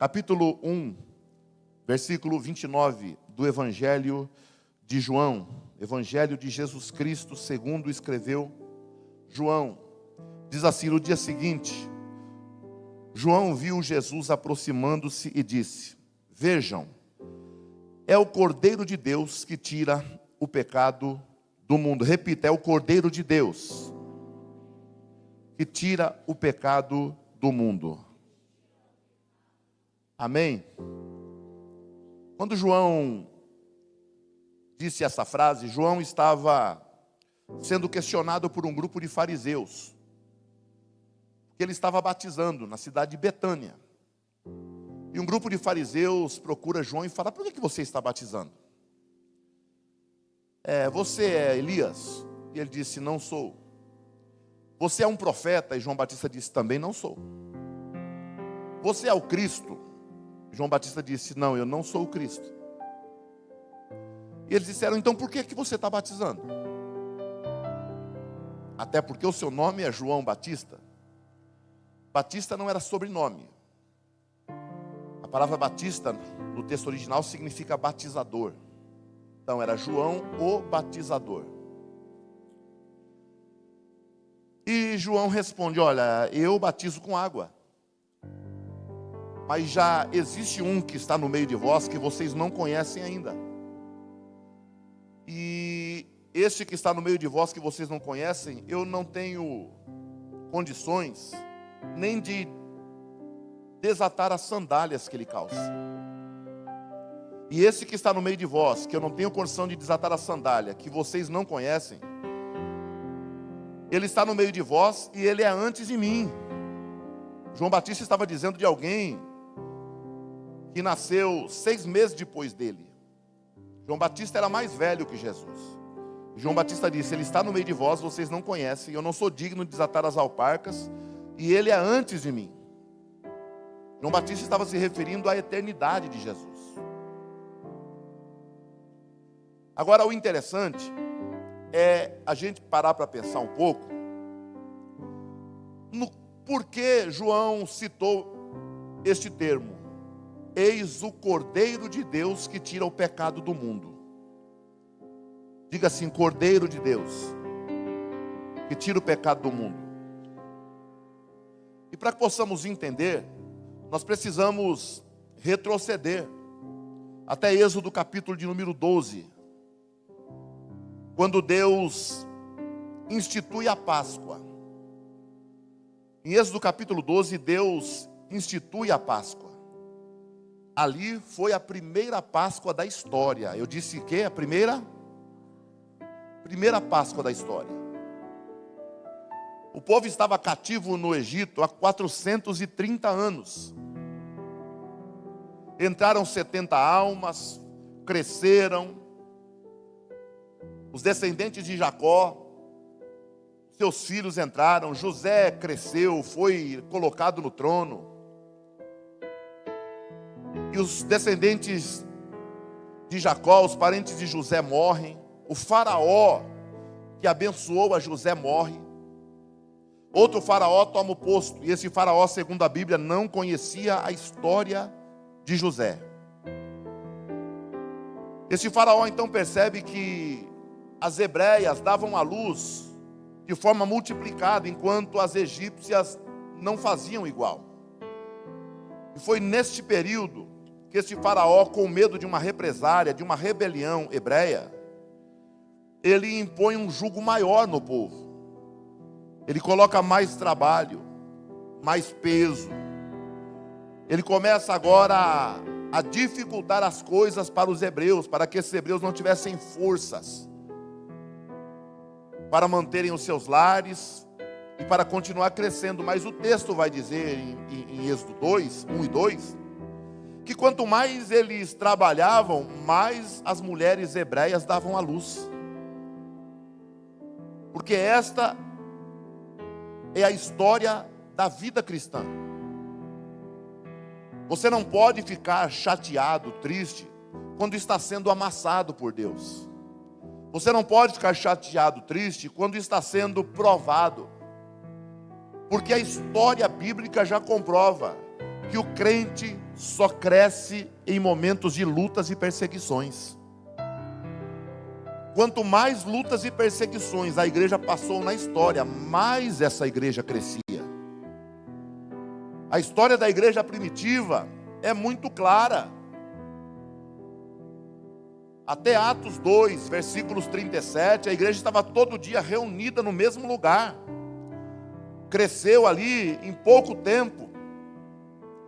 capítulo 1, versículo 29 do Evangelho de João. Evangelho de Jesus Cristo, segundo escreveu João. Diz assim: no dia seguinte, João viu Jesus aproximando-se e disse: vejam, é o Cordeiro de Deus que tira o pecado do mundo. Repita, é o Cordeiro de Deus que tira o pecado do mundo. Amém? Quando João disse essa frase, João estava sendo questionado por um grupo de fariseus, porque ele estava batizando na cidade de Betânia. E um grupo de fariseus procura João e fala: por que você está batizando? Você é Elias? E ele disse: não sou. Você é um profeta? E João Batista disse: também não sou. Você é o Cristo? E João Batista disse: não, eu não sou o Cristo. E eles disseram: então por que você está batizando? Até porque o seu nome é João Batista. Batista não era sobrenome. A palavra Batista no texto original significa batizador. Então era João o batizador. E João responde: olha, eu batizo com água, mas já existe um que está no meio de vós que vocês não conhecem ainda. E este que está no meio de vós que vocês não conhecem, eu não tenho condições nem de desatar as sandálias que ele calça. E esse que está no meio de vós, que eu não tenho condição de desatar a sandália, que vocês não conhecem, ele está no meio de vós e ele é antes de mim. João Batista estava dizendo de alguém que nasceu 6 meses depois dele. João Batista era mais velho que Jesus. João Batista disse: ele está no meio de vós, vocês não conhecem, eu não sou digno de desatar as alparcas, e ele é antes de mim. João Batista estava se referindo à eternidade de Jesus. Agora, o interessante é a gente parar para pensar um pouco no porquê João citou este termo: eis o Cordeiro de Deus que tira o pecado do mundo. Diga assim: Cordeiro de Deus que tira o pecado do mundo. E para que possamos entender, nós precisamos retroceder até Êxodo capítulo de número 12, quando Deus institui a Páscoa. Em Êxodo capítulo 12, Deus institui a Páscoa. Ali foi a primeira Páscoa da história. Eu disse que a primeira Páscoa da história. O povo estava cativo no Egito há 430 anos. Entraram 70 almas, cresceram. Os descendentes de Jacó, seus filhos entraram. José cresceu, foi colocado no trono. E os descendentes de Jacó, os parentes de José, morrem. O faraó que abençoou a José morre. Outro faraó toma o posto. E esse faraó, segundo a Bíblia, não conhecia a história de José. Esse faraó então percebe que as hebreias davam à luz de forma multiplicada, enquanto as egípcias não faziam igual. E foi neste período que esse faraó, com medo de uma represária, de uma rebelião hebreia, ele impõe um jugo maior no povo. Ele coloca mais trabalho, mais peso. Ele começa agora a dificultar as coisas para os hebreus, para que esses hebreus não tivessem forças para manterem os seus lares e para continuar crescendo. Mas o texto vai dizer em Êxodo 2, 1 e 2, que quanto mais eles trabalhavam, mais as mulheres hebreias davam à luz. Porque esta é a história da vida cristã. Você não pode ficar chateado, triste, quando está sendo amassado por Deus. Você não pode ficar chateado, triste, quando está sendo provado. Porque a história bíblica já comprova que o crente só cresce em momentos de lutas e perseguições. Quanto mais lutas e perseguições a igreja passou na história, mais essa igreja crescia. A história da igreja primitiva é muito clara. Até Atos 2, versículos 37, a igreja estava todo dia reunida no mesmo lugar. Cresceu ali em pouco tempo,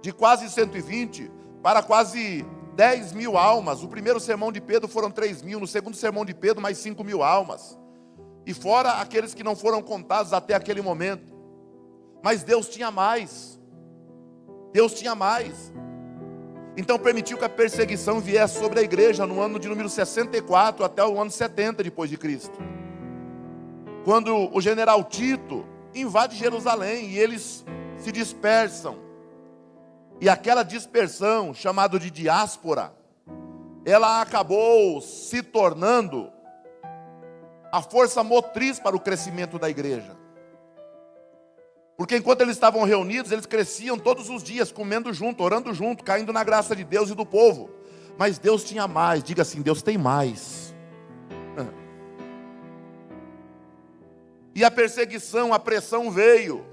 de quase 120 para quase 10 mil almas. O primeiro sermão de Pedro foram 3 mil, no segundo sermão de Pedro mais 5 mil almas. E fora aqueles que não foram contados até aquele momento. Mas Deus tinha mais. Deus tinha mais. Então permitiu que a perseguição viesse sobre a igreja no ano de número 64 até o ano 70 depois de Cristo. Quando o general Tito invade Jerusalém e eles se dispersam. E aquela dispersão, chamada de diáspora, ela acabou se tornando a força motriz para o crescimento da igreja. Porque enquanto eles estavam reunidos, eles cresciam todos os dias, comendo junto, orando junto, caindo na graça de Deus e do povo. Mas Deus tinha mais, diga assim, Deus tem mais. E a perseguição, a pressão veio.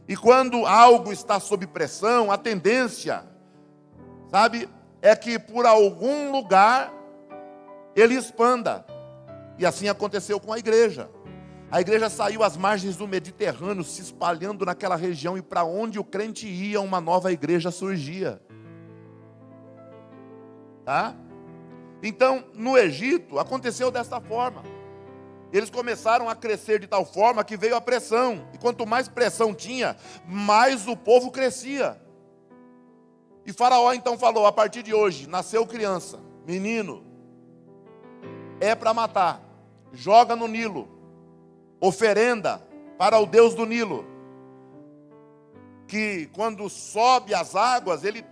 E quando algo está sob pressão, a tendência, sabe, é que por algum lugar ele expanda. E assim aconteceu com a igreja. A igreja saiu às margens do Mediterrâneo, se espalhando naquela região, e para onde o crente ia, uma nova igreja surgia. Tá? Então, no Egito, aconteceu desta forma. Eles começaram a crescer de tal forma que veio a pressão. E quanto mais pressão tinha, mais o povo crescia. E Faraó então falou, a partir de hoje, nasceu criança, menino, é para matar, joga no Nilo. Oferenda para o Deus do Nilo, que quando sobe as águas, ele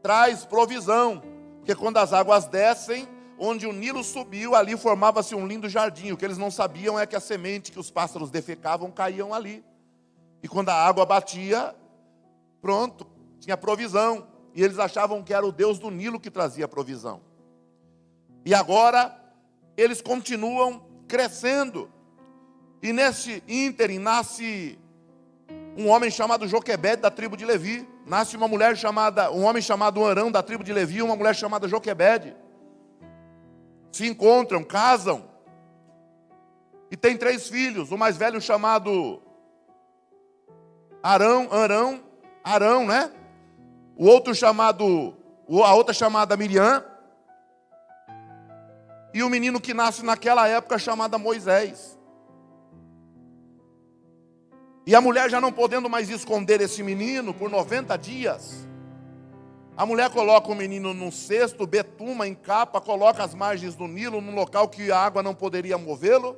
traz provisão, porque quando as águas descem, onde o Nilo subiu, ali formava-se um lindo jardim. O que eles não sabiam é que a semente que os pássaros defecavam caíam ali, e quando a água batia, pronto, tinha provisão, e eles achavam que era o Deus do Nilo que trazia provisão. E agora, eles continuam crescendo. E nesse ínterim nasce um homem chamado Joquebede da tribo de Levi. Nasce um homem chamado Arão da tribo de Levi e uma mulher chamada Joquebede. Se encontram, casam. E tem 3 filhos. O mais velho chamado Arão, né? A outra chamada Miriam. E o menino que nasce naquela época chamada Moisés. E a mulher já não podendo mais esconder esse menino por 90 dias, a mulher coloca o menino num cesto, betuma, encapa, coloca as margens do Nilo, num local que a água não poderia movê-lo.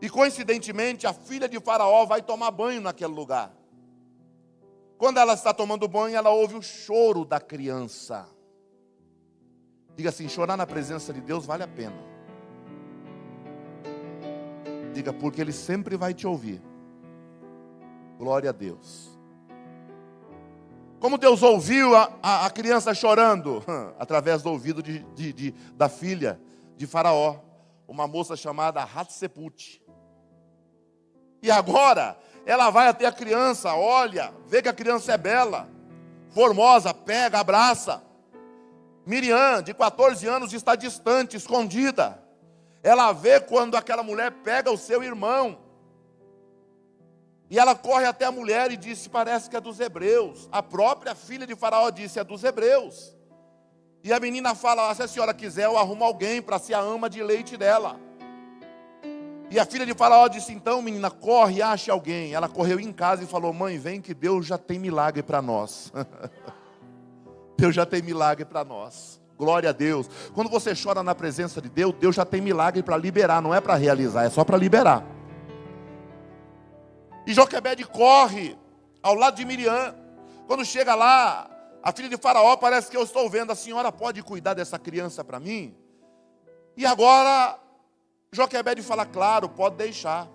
E coincidentemente, a filha de Faraó vai tomar banho naquele lugar. Quando ela está tomando banho, ela ouve o choro da criança. Diga assim, chorar na presença de Deus vale a pena. Diga, porque Ele sempre vai te ouvir. Glória a Deus. Como Deus ouviu a criança chorando? Através do ouvido da filha de Faraó, uma moça chamada Hatseput. E agora, ela vai até a criança, olha, vê que a criança é bela, formosa, pega, abraça. Miriam, de 14 anos, está distante, escondida. Ela vê quando aquela mulher pega o seu irmão. E ela corre até a mulher e disse, parece que é dos hebreus. A própria filha de Faraó disse, é dos hebreus. E a menina fala, se a senhora quiser, eu arrumo alguém para ser a ama de leite dela. E a filha de Faraó disse, então menina, corre e ache alguém. Ela correu em casa e falou, mãe, vem que Deus já tem milagre para nós. Deus já tem milagre para nós. Glória a Deus. Quando você chora na presença de Deus, Deus já tem milagre para liberar, não é para realizar, é só para liberar. E Joquebede corre ao lado de Miriam. Quando chega lá, a filha de Faraó, parece que eu estou vendo, a senhora pode cuidar dessa criança para mim? E agora, Joquebede fala, claro, pode deixar.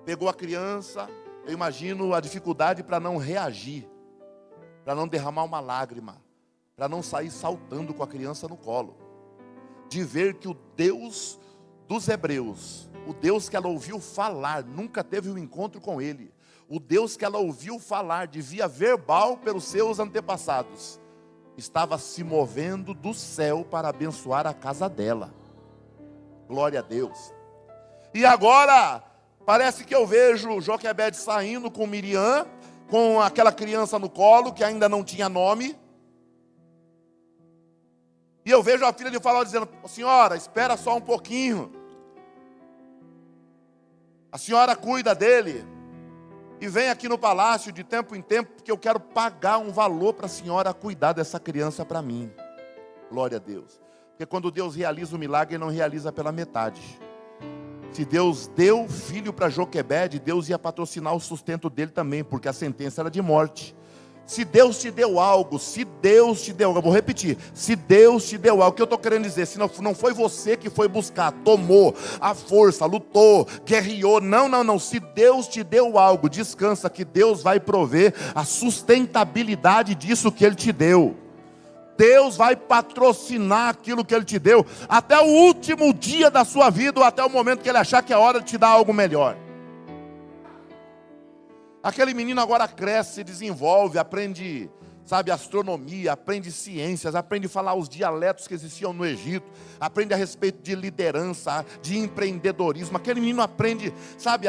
Pegou a criança, eu imagino a dificuldade para não reagir. para não derramar uma lágrima, para não sair saltando com a criança no colo, de ver que o Deus dos hebreus, o Deus que ela ouviu falar, nunca teve um encontro com ele, o Deus que ela ouviu falar de via verbal pelos seus antepassados, estava se movendo do céu para abençoar a casa dela. Glória a Deus. E agora, parece que eu vejo Joquebede saindo com Miriam, com aquela criança no colo, que ainda não tinha nome. E eu vejo a filha de Faraó dizendo: senhora, espera só um pouquinho. A senhora cuida dele. E vem aqui no palácio de tempo em tempo, porque eu quero pagar um valor para a senhora cuidar dessa criança para mim. Glória a Deus. Porque quando Deus realiza o milagre, Ele não realiza pela metade. Se Deus deu filho para Joquebede, Deus ia patrocinar o sustento dele também, porque a sentença era de morte. Se Deus te deu algo, eu vou repetir, se Deus te deu algo, o que eu estou querendo dizer, se não foi você que foi buscar, tomou a força, lutou, guerreou, não, se Deus te deu algo, descansa que Deus vai prover a sustentabilidade disso que Ele te deu. Deus vai patrocinar aquilo que Ele te deu, até o último dia da sua vida, ou até o momento que Ele achar que é hora de te dar algo melhor. Aquele menino agora cresce, se desenvolve, aprende, astronomia, aprende ciências, aprende a falar os dialetos que existiam no Egito, aprende a respeito de liderança, de empreendedorismo. Aquele menino aprende,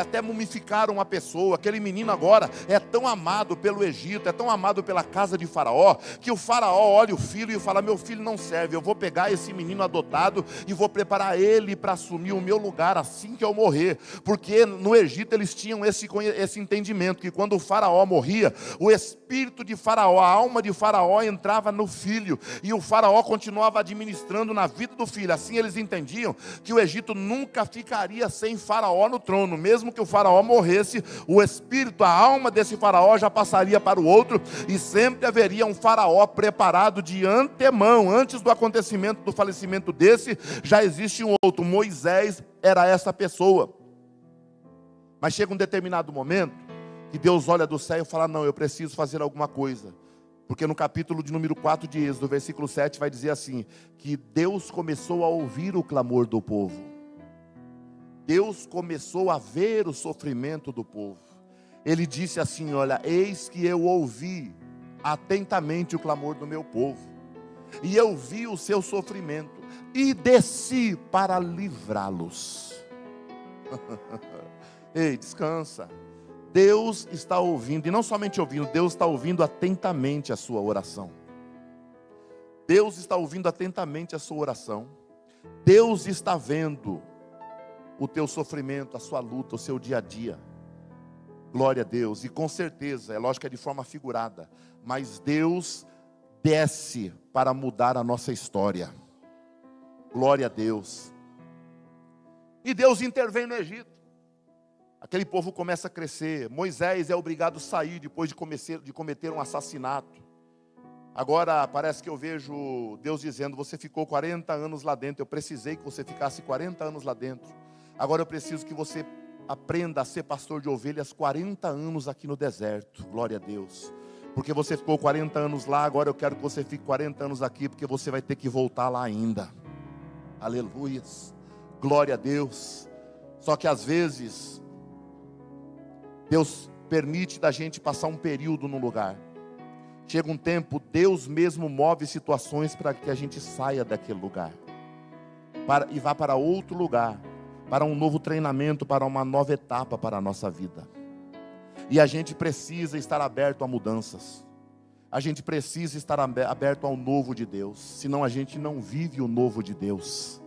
até mumificar uma pessoa. Aquele menino agora é tão amado pelo Egito, é tão amado pela casa de Faraó, que o Faraó olha o filho e fala: meu filho não serve, eu vou pegar esse menino adotado e vou preparar ele para assumir o meu lugar assim que eu morrer. Porque no Egito eles tinham esse entendimento, que quando o Faraó morria, o espírito de Faraó, a alma de Faraó entrava no filho, e o Faraó continuava administrando na vida do filho. Assim eles entendiam que o Egito nunca ficaria sem Faraó no trono. Mesmo que o Faraó morresse, o espírito, a alma desse Faraó já passaria para o outro, e sempre haveria um Faraó preparado de antemão. Antes do acontecimento do falecimento desse, já existe um outro. Moisés era essa pessoa. Mas chega um determinado momento que Deus olha do céu e fala: não, eu preciso fazer alguma coisa. Porque no capítulo de número 4 de Êxodo, versículo 7, vai dizer assim, que Deus começou a ouvir o clamor do povo. Deus começou a ver o sofrimento do povo. Ele disse assim: olha, eis que eu ouvi atentamente o clamor do meu povo, e eu vi o seu sofrimento, e desci para livrá-los. Ei, descansa. Deus está ouvindo, e não somente ouvindo, Deus está ouvindo atentamente a sua oração. Deus está ouvindo atentamente a sua oração. Deus está vendo o teu sofrimento, a sua luta, o seu dia a dia. Glória a Deus. E com certeza, é lógico que é de forma figurada, mas Deus desce para mudar a nossa história. Glória a Deus. E Deus intervém no Egito. Aquele povo começa a crescer. Moisés é obrigado a sair depois de cometer um assassinato. Agora parece que eu vejo Deus dizendo: você ficou 40 anos lá dentro, eu precisei que você ficasse 40 anos lá dentro. Agora eu preciso que você aprenda a ser pastor de ovelhas 40 anos aqui no deserto. Glória a Deus. Porque você ficou 40 anos lá, agora eu quero que você fique 40 anos aqui, porque você vai ter que voltar lá ainda. Aleluias. Glória a Deus. Só que às vezes Deus permite da gente passar um período num lugar. Chega um tempo, Deus mesmo move situações para que a gente saia daquele lugar e vá para outro lugar, para um novo treinamento, para uma nova etapa para a nossa vida. E a gente precisa estar aberto a mudanças. A gente precisa estar aberto ao novo de Deus, senão a gente não vive o novo de Deus.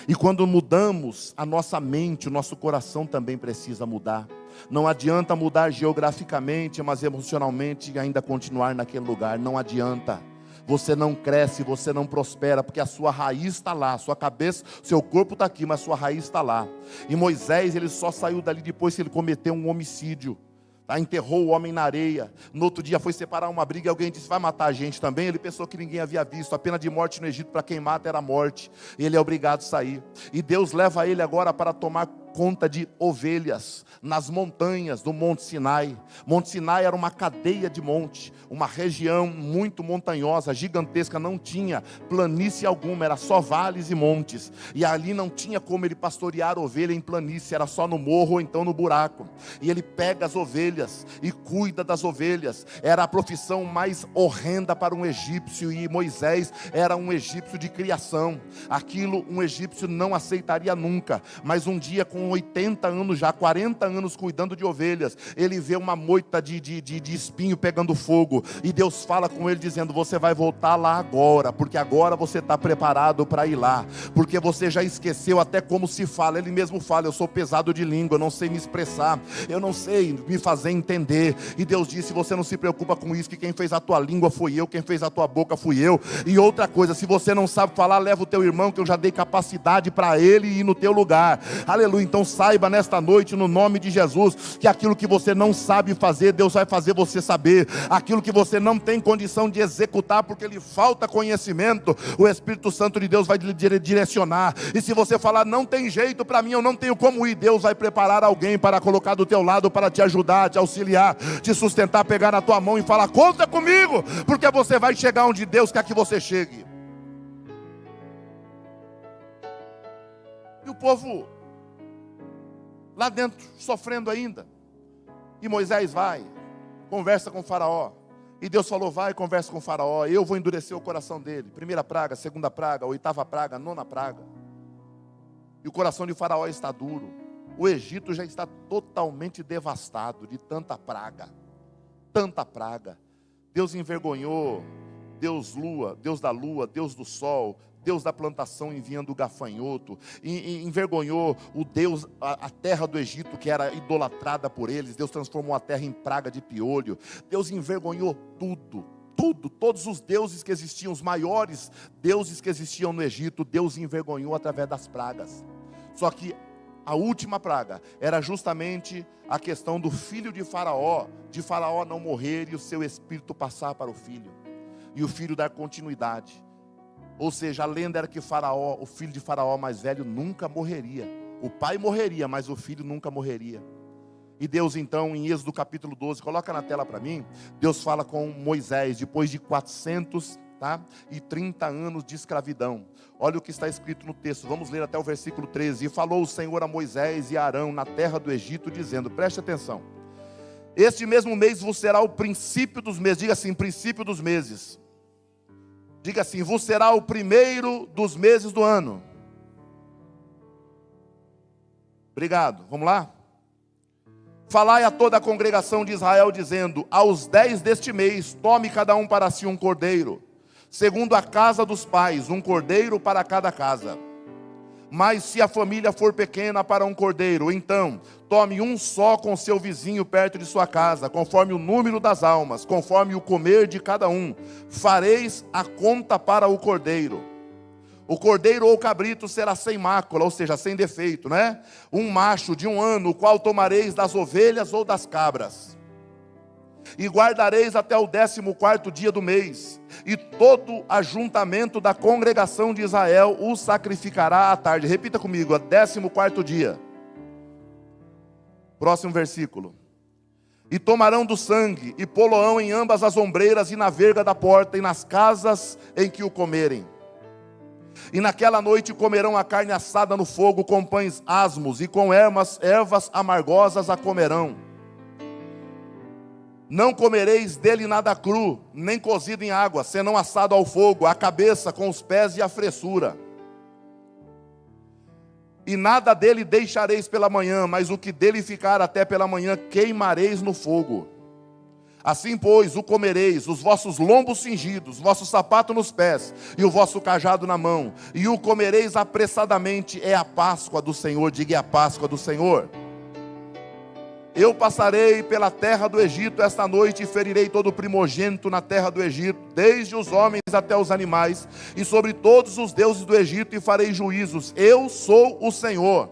E quando mudamos, a nossa mente, o nosso coração também precisa mudar. Não adianta mudar geograficamente, mas emocionalmente ainda continuar naquele lugar. Não adianta. Você não cresce, você não prospera, porque a sua raiz está lá. A sua cabeça, seu corpo está aqui, mas a sua raiz está lá. E Moisés, ele só saiu dali depois que ele cometeu um homicídio. Enterrou o homem na areia. No outro dia foi separar uma briga e alguém disse: vai matar a gente também? Ele pensou que ninguém havia visto. A pena de morte no Egito para quem mata era a morte. Ele é obrigado a sair. E Deus leva ele agora para tomar conta de ovelhas nas montanhas do Monte Sinai. Monte Sinai era uma cadeia de monte, uma região muito montanhosa, gigantesca, não tinha planície alguma, era só vales e montes, e ali não tinha como ele pastorear ovelha em planície, era só no morro ou então no buraco. E ele pega as ovelhas e cuida das ovelhas. Era a profissão mais horrenda para um egípcio, e Moisés era um egípcio de criação. Aquilo um egípcio não aceitaria nunca. Mas um dia, com 80 anos já, 40 anos cuidando de ovelhas, ele vê uma moita de espinho pegando fogo, e Deus fala com ele dizendo: você vai voltar lá agora, porque agora você está preparado para ir lá, porque você já esqueceu até como se fala. Ele mesmo fala: eu sou pesado de língua, eu não sei me expressar, eu não sei me fazer entender. E Deus disse: você não se preocupa com isso, que quem fez a tua língua fui eu, quem fez a tua boca fui eu. E outra coisa, se você não sabe falar, leva o teu irmão, que eu já dei capacidade para ele ir no teu lugar. Aleluia. Então saiba nesta noite, no nome de Jesus, que aquilo que você não sabe fazer, Deus vai fazer você saber. Aquilo que você não tem condição de executar, porque lhe falta conhecimento, o Espírito Santo de Deus vai lhe direcionar. E se você falar: não tem jeito para mim, eu não tenho como ir, Deus vai preparar alguém para colocar do teu lado, para te ajudar, te auxiliar, te sustentar, pegar na tua mão e falar: conta comigo, porque você vai chegar onde Deus quer que você chegue. E o povo lá dentro sofrendo ainda, e Moisés vai, conversa com o faraó, e Deus falou: vai, conversa com o faraó, eu vou endurecer o coração dele. Primeira praga, segunda praga, oitava praga, nona praga, e o coração de faraó está duro. O Egito já está totalmente devastado de tanta praga, tanta praga. Deus envergonhou Deus lua, Deus da lua, Deus do sol, Deus da plantação enviando o gafanhoto, e envergonhou o Deus, a terra do Egito, que era idolatrada por eles. Deus transformou a terra em praga de piolho. Deus envergonhou tudo, todos os deuses que existiam, os maiores deuses que existiam no Egito, Deus envergonhou através das pragas. Só que a última praga era justamente a questão do filho de Faraó não morrer e o seu espírito passar para o filho, e o filho dar continuidade. Ou seja, a lenda era que Faraó, o filho de Faraó mais velho, nunca morreria. O pai morreria, mas o filho nunca morreria. E Deus então, em Êxodo capítulo 12, coloca na tela para mim, Deus fala com Moisés, depois de 430 anos de escravidão. Olha o que está escrito no texto, vamos ler até o versículo 13. E falou o Senhor a Moisés e a Arão na terra do Egito, dizendo, preste atenção: este mesmo mês vos será o princípio dos meses. Diga assim, princípio dos meses. Diga assim, vos será o primeiro dos meses do ano. Obrigado, vamos lá? Falai a toda a congregação de Israel, dizendo, aos 10 deste mês, tome cada um para si um cordeiro, segundo a casa dos pais, um cordeiro para cada casa. Mas se a família for pequena para um cordeiro, então tome um só com seu vizinho perto de sua casa, conforme o número das almas, conforme o comer de cada um. Fareis a conta para o cordeiro. O cordeiro ou cabrito será sem mácula, ou seja, sem defeito, né? Um macho de 1 ano, o qual tomareis das ovelhas ou das cabras. E guardareis até o 14º dia do mês, e todo ajuntamento da congregação de Israel o sacrificará à tarde. Repita comigo, 14º dia. Próximo versículo. E tomarão do sangue, e poloão em ambas as ombreiras, e na verga da porta, e nas casas em que o comerem. E naquela noite comerão a carne assada no fogo, com pães asmos, e com ervas amargosas a comerão. Não comereis dele nada cru, nem cozido em água, senão assado ao fogo, a cabeça com os pés e a fressura. E nada dele deixareis pela manhã, mas o que dele ficar até pela manhã queimareis no fogo. Assim, pois, o comereis, os vossos lombos cingidos, vosso sapato nos pés, e o vosso cajado na mão, e o comereis apressadamente. É a Páscoa do Senhor, diga, é a Páscoa do Senhor. Eu passarei pela terra do Egito esta noite, e ferirei todo o primogênito na terra do Egito, desde os homens até os animais, e sobre todos os deuses do Egito, e farei juízos. Eu sou o Senhor.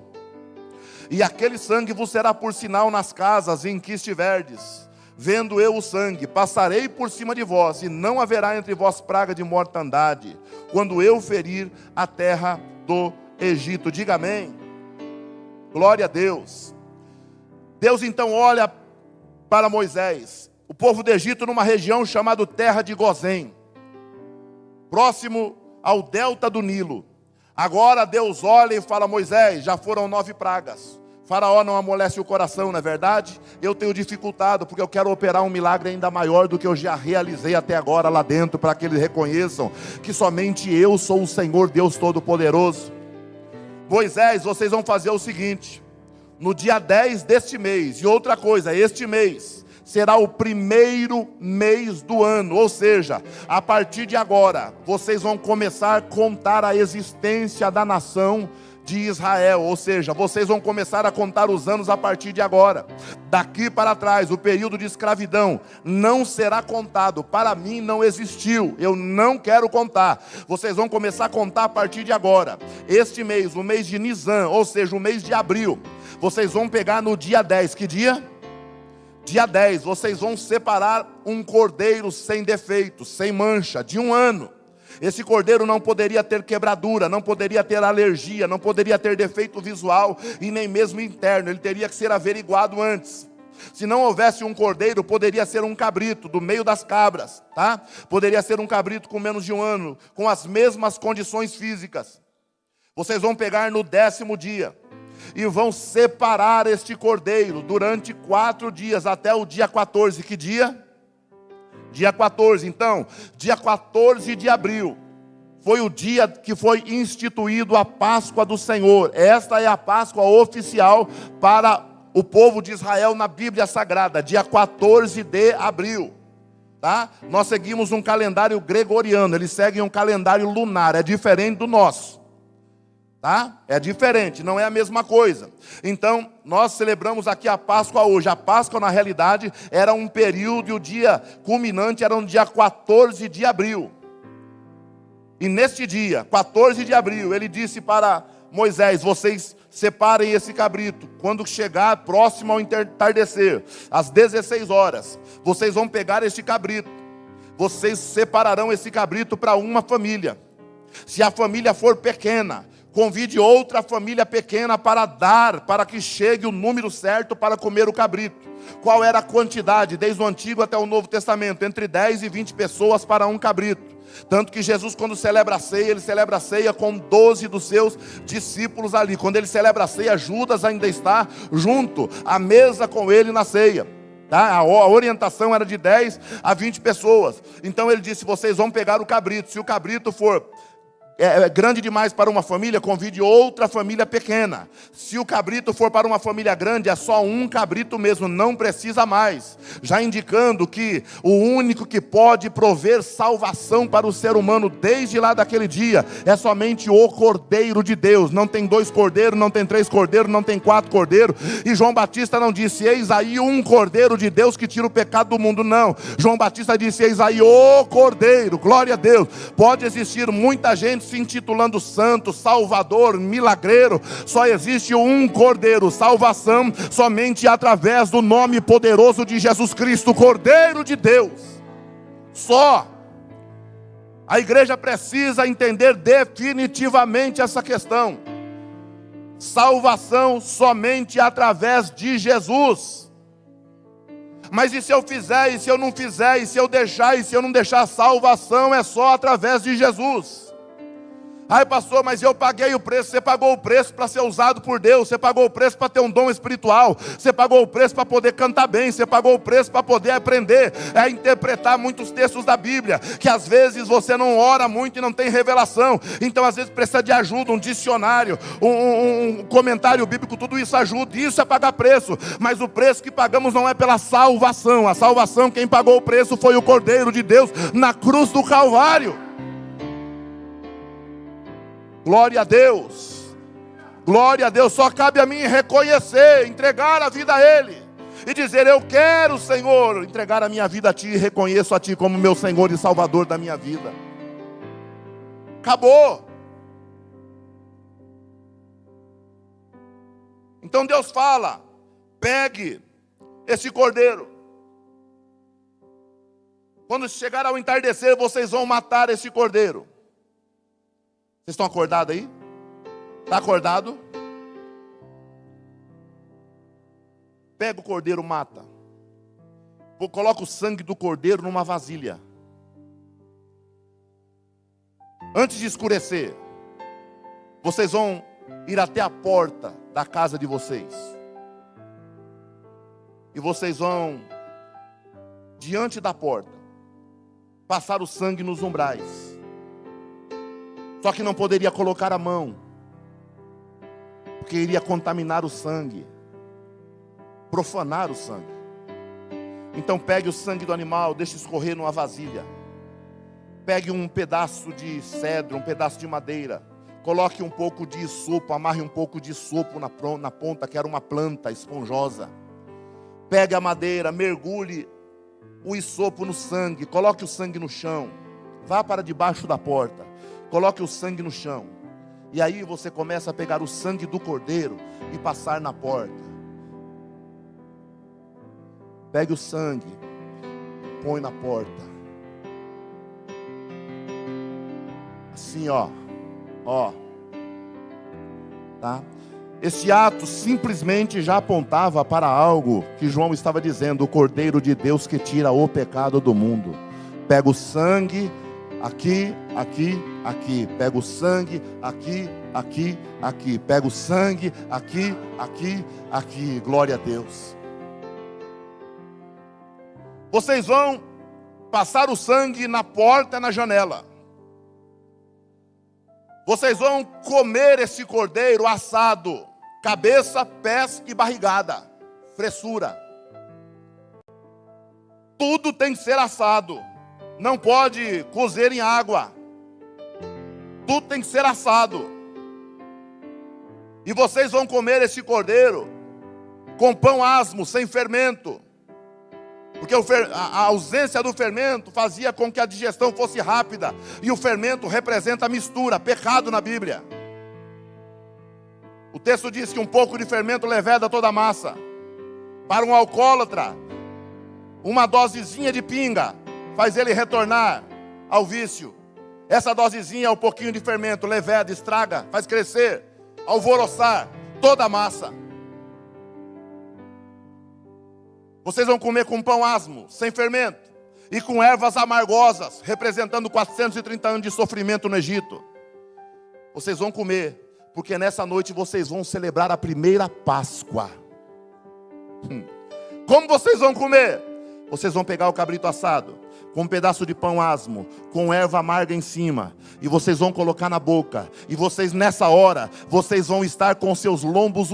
E aquele sangue vos será por sinal nas casas em que estiverdes. Vendo eu o sangue, passarei por cima de vós, e não haverá entre vós praga de mortandade, quando eu ferir a terra do Egito. Diga amém. Glória a Deus. Deus então olha para Moisés, o povo do Egito numa região chamada Terra de Gozém, próximo ao delta do Nilo. Agora Deus olha e fala: Moisés, já foram 9 pragas. Faraó não amolece o coração, não é verdade? Eu tenho dificultado, porque eu quero operar um milagre ainda maior do que eu já realizei até agora lá dentro, para que eles reconheçam que somente eu sou o Senhor Deus Todo-Poderoso. Moisés, vocês vão fazer o seguinte: no dia 10 deste mês, e outra coisa, este mês será o primeiro mês do ano, ou seja, a partir de agora, vocês vão começar a contar a existência da nação de Israel, ou seja, vocês vão começar a contar os anos a partir de agora. Daqui para trás, o período de escravidão não será contado, para mim não existiu, eu não quero contar. Vocês vão começar a contar a partir de agora. Este mês, o mês de Nisan, ou seja, o mês de abril, vocês vão pegar no dia 10, que dia? Dia 10, vocês vão separar um cordeiro sem defeito, sem mancha, de 1 ano. Esse cordeiro não poderia ter quebradura, não poderia ter alergia, não poderia ter defeito visual e nem mesmo interno. Ele teria que ser averiguado antes. Se não houvesse um cordeiro, poderia ser um cabrito do meio das cabras, tá? Poderia ser um cabrito com menos de 1 ano, com as mesmas condições físicas. Vocês vão pegar no 10º dia e vão separar este cordeiro durante 4 dias, até o dia 14. Que dia? Dia 14, então, dia 14 de abril, foi o dia que foi instituído a Páscoa do Senhor. Esta é a Páscoa oficial para o povo de Israel na Bíblia Sagrada, dia 14 de abril. Tá? Nós seguimos um calendário gregoriano, eles seguem um calendário lunar, é diferente do nosso. Tá? É diferente, não é a mesma coisa. Então, nós celebramos aqui a Páscoa hoje. A Páscoa, na realidade, era um período, e o dia culminante era no dia 14 de abril. E neste dia, 14 de abril, ele disse para Moisés: vocês separem esse cabrito. Quando chegar próximo ao entardecer, às 16 horas, vocês vão pegar este cabrito. Vocês separarão esse cabrito para uma família. Se a família for pequena, convide outra família pequena para dar, para que chegue o número certo para comer o cabrito. Qual era a quantidade, desde o Antigo até o Novo Testamento? Entre 10 e 20 pessoas para um cabrito. Tanto que Jesus, quando celebra a ceia, ele celebra a ceia com 12 dos seus discípulos ali. Quando ele celebra a ceia, Judas ainda está junto, à mesa com ele na ceia. Tá? A orientação era de 10 a 20 pessoas. Então ele disse: vocês vão pegar o cabrito. Se o cabrito for grande demais para uma família, convide outra família pequena. Se o cabrito for para uma família grande, é só um cabrito mesmo, não precisa mais. Já indicando que o único que pode prover salvação para o ser humano desde lá daquele dia é somente o Cordeiro de Deus. Não tem 2 cordeiros, não tem 3 cordeiros, não tem 4 cordeiros. E João Batista não disse: eis aí um Cordeiro de Deus que tira o pecado do mundo. Não, João Batista disse: eis aí o Cordeiro. Glória a Deus. Pode existir muita gente se intitulando santo, salvador, milagreiro. Só existe um Cordeiro, salvação somente através do nome poderoso de Jesus Cristo, Cordeiro de Deus. Só. A igreja precisa entender definitivamente essa questão. Salvação somente através de Jesus. Mas e se eu fizer, e se eu não fizer, e se eu deixar, e se eu não deixar? Salvação é só através de Jesus. Ai, pastor, mas eu paguei o preço. Você pagou o preço para ser usado por Deus. Você pagou o preço para ter um dom espiritual. Você pagou o preço para poder cantar bem. Você pagou o preço para poder aprender a interpretar muitos textos da Bíblia, que às vezes você não ora muito e não tem revelação. Então às vezes precisa de ajuda, um dicionário, um comentário bíblico. Tudo isso ajuda, isso é pagar preço. Mas o preço que pagamos não é pela salvação. A salvação, quem pagou o preço foi o Cordeiro de Deus na cruz do Calvário. Glória a Deus. Glória a Deus. Só cabe a mim reconhecer, entregar a vida a Ele e dizer: eu quero, Senhor, entregar a minha vida a Ti, e reconheço a Ti como meu Senhor e Salvador da minha vida. Acabou. Então Deus fala: pegue esse cordeiro. Quando chegar ao entardecer, vocês vão matar esse cordeiro. Vocês estão acordados aí? Está acordado? Pega o cordeiro, mata. Coloca o sangue do cordeiro numa vasilha. Antes de escurecer, vocês vão ir até a porta da casa de vocês. E vocês vão, diante da porta, passar o sangue nos umbrais. Só que não poderia colocar a mão, porque iria contaminar o sangue, profanar o sangue. Então pegue o sangue do animal, deixe escorrer numa vasilha. Pegue um pedaço de cedro, um pedaço de madeira. Coloque um pouco de isopo, amarre um pouco de isopo na ponta, que era uma planta esponjosa. Pegue a madeira, mergulhe o isopo no sangue, coloque o sangue no chão. Vá para debaixo da porta, coloque o sangue no chão. E aí você começa a pegar o sangue do cordeiro e passar na porta. Pegue o sangue, põe na porta. Assim, ó. Tá? Esse ato simplesmente já apontava para algo que João estava dizendo: o Cordeiro de Deus que tira o pecado do mundo. Pega o sangue, aqui, aqui, aqui. Pega o sangue, aqui, aqui, aqui. Pega o sangue, aqui, aqui, aqui. Glória a Deus. Vocês vão passar o sangue na porta e na janela. Vocês vão comer esse cordeiro assado, cabeça, pés e barrigada, fressura. Tudo tem que ser assado, não pode cozer em água. Tudo tem que ser assado. E vocês vão comer esse cordeiro com pão asmo, sem fermento. Porque a ausência do fermento fazia com que a digestão fosse rápida. E o fermento representa a mistura, pecado na Bíblia. O texto diz que um pouco de fermento leveda toda a massa. Para um alcoólatra, uma dosezinha de pinga faz ele retornar ao vício. Essa dosezinha é um pouquinho de fermento, leveda, estraga, faz crescer, alvoroçar toda a massa. Vocês vão comer com pão asmo, sem fermento, e com ervas amargosas, representando 430 anos de sofrimento no Egito. Vocês vão comer, porque nessa noite vocês vão celebrar a primeira Páscoa. Como vocês vão comer? Vocês vão pegar o cabrito assado, com um pedaço de pão asmo, com erva amarga em cima, e vocês vão colocar na boca, e vocês nessa hora, vocês vão estar com seus lombos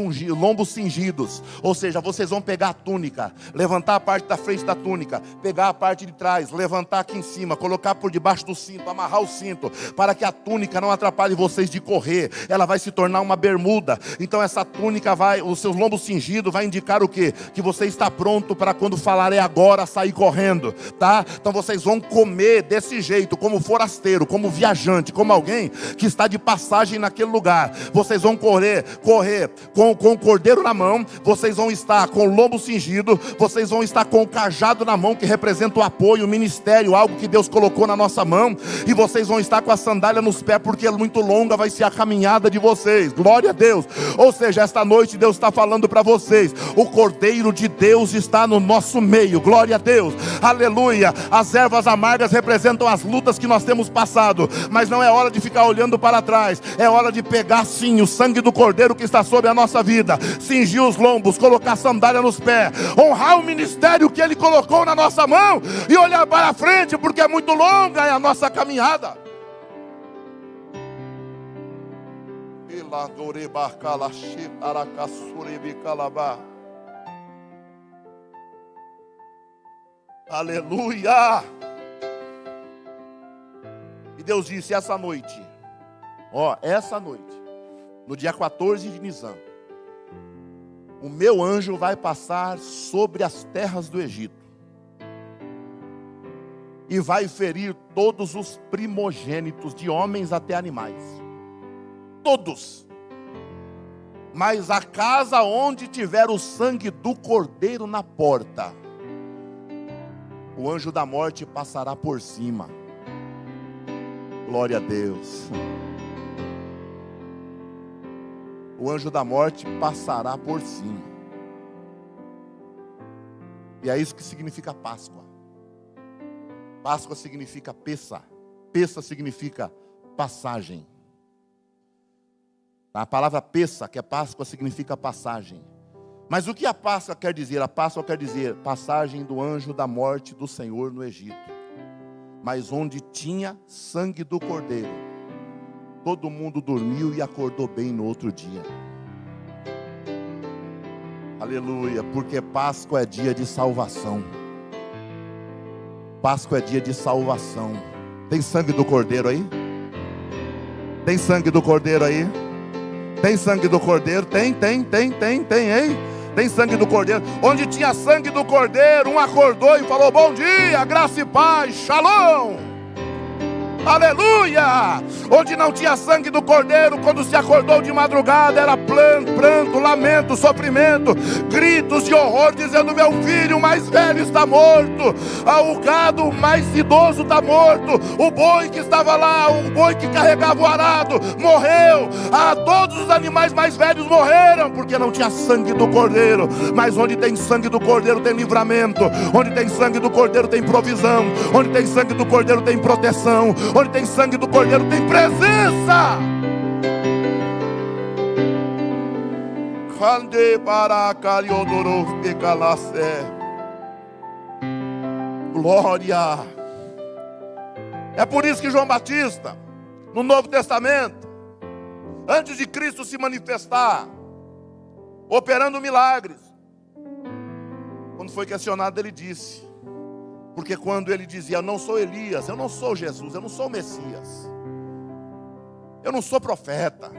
cingidos, ou seja, vocês vão pegar a túnica, levantar a parte da frente da túnica, pegar a parte de trás, levantar aqui em cima, colocar por debaixo do cinto, amarrar o cinto, para que a túnica não atrapalhe vocês de correr, ela vai se tornar uma bermuda. Então essa túnica os seus lombos cingidos vai indicar o quê? Que você está pronto para quando falar é agora, sair correndo, tá? Então vocês vão comer desse jeito, como forasteiro, como viajante, como alguém que está de passagem naquele lugar. Vocês vão correr com o cordeiro na mão, vocês vão estar com o lombo cingido, vocês vão estar com o cajado na mão, que representa o apoio, o ministério, algo que Deus colocou na nossa mão, e vocês vão estar com a sandália nos pés, porque muito longa vai ser a caminhada de vocês. Glória a Deus. Ou seja, esta noite Deus está falando para vocês: o Cordeiro de Deus está no nosso meio. Glória a Deus. Aleluia. As ervas amargas representam as lutas que nós temos passado, mas não é hora de ficar olhando para trás, é hora de pegar sim o sangue do Cordeiro que está sobre a nossa vida, cingir os lombos, colocar sandália nos pés, honrar o ministério que Ele colocou na nossa mão e olhar para frente, porque é muito longa a nossa caminhada. Aleluia! E Deus disse: essa noite, no dia 14 de Nisan, o meu anjo vai passar sobre as terras do Egito e vai ferir todos os primogênitos, de homens até animais, todos. Mas a casa onde tiver o sangue do cordeiro na porta, o anjo da morte passará por cima. Glória a Deus. O anjo da morte passará por cima. E é isso que significa Páscoa. Páscoa significa Pessa. Pessa significa passagem. A palavra Pessa, que é Páscoa, significa passagem. Mas o que a Páscoa quer dizer? A Páscoa quer dizer passagem do anjo da morte do Senhor no Egito. Mas onde tinha sangue do cordeiro, todo mundo dormiu e acordou bem no outro dia. Aleluia, porque Páscoa é dia de salvação. Páscoa é dia de salvação. Tem sangue do cordeiro aí? Tem sangue do cordeiro aí? Tem sangue do cordeiro? Tem, hein? Tem sangue do cordeiro. Onde tinha sangue do cordeiro, um acordou e falou: bom dia, graça e paz, shalom. Aleluia! Onde não tinha sangue do cordeiro, quando se acordou de madrugada, era pranto, lamento, sofrimento, gritos de horror, dizendo: meu filho mais velho está morto, o gado mais idoso está morto, o boi que estava lá, o boi que carregava o arado, morreu, todos os animais mais velhos morreram, porque não tinha sangue do cordeiro. Mas onde tem sangue do cordeiro tem livramento, onde tem sangue do cordeiro tem provisão, onde tem sangue do cordeiro tem proteção, onde tem sangue do cordeiro tem presença. Glória. É por isso que João Batista, no Novo Testamento, antes de Cristo se manifestar, operando milagres, quando foi questionado, ele disse: porque quando ele dizia: eu não sou Elias, eu não sou Jesus, eu não sou o Messias, eu não sou profeta.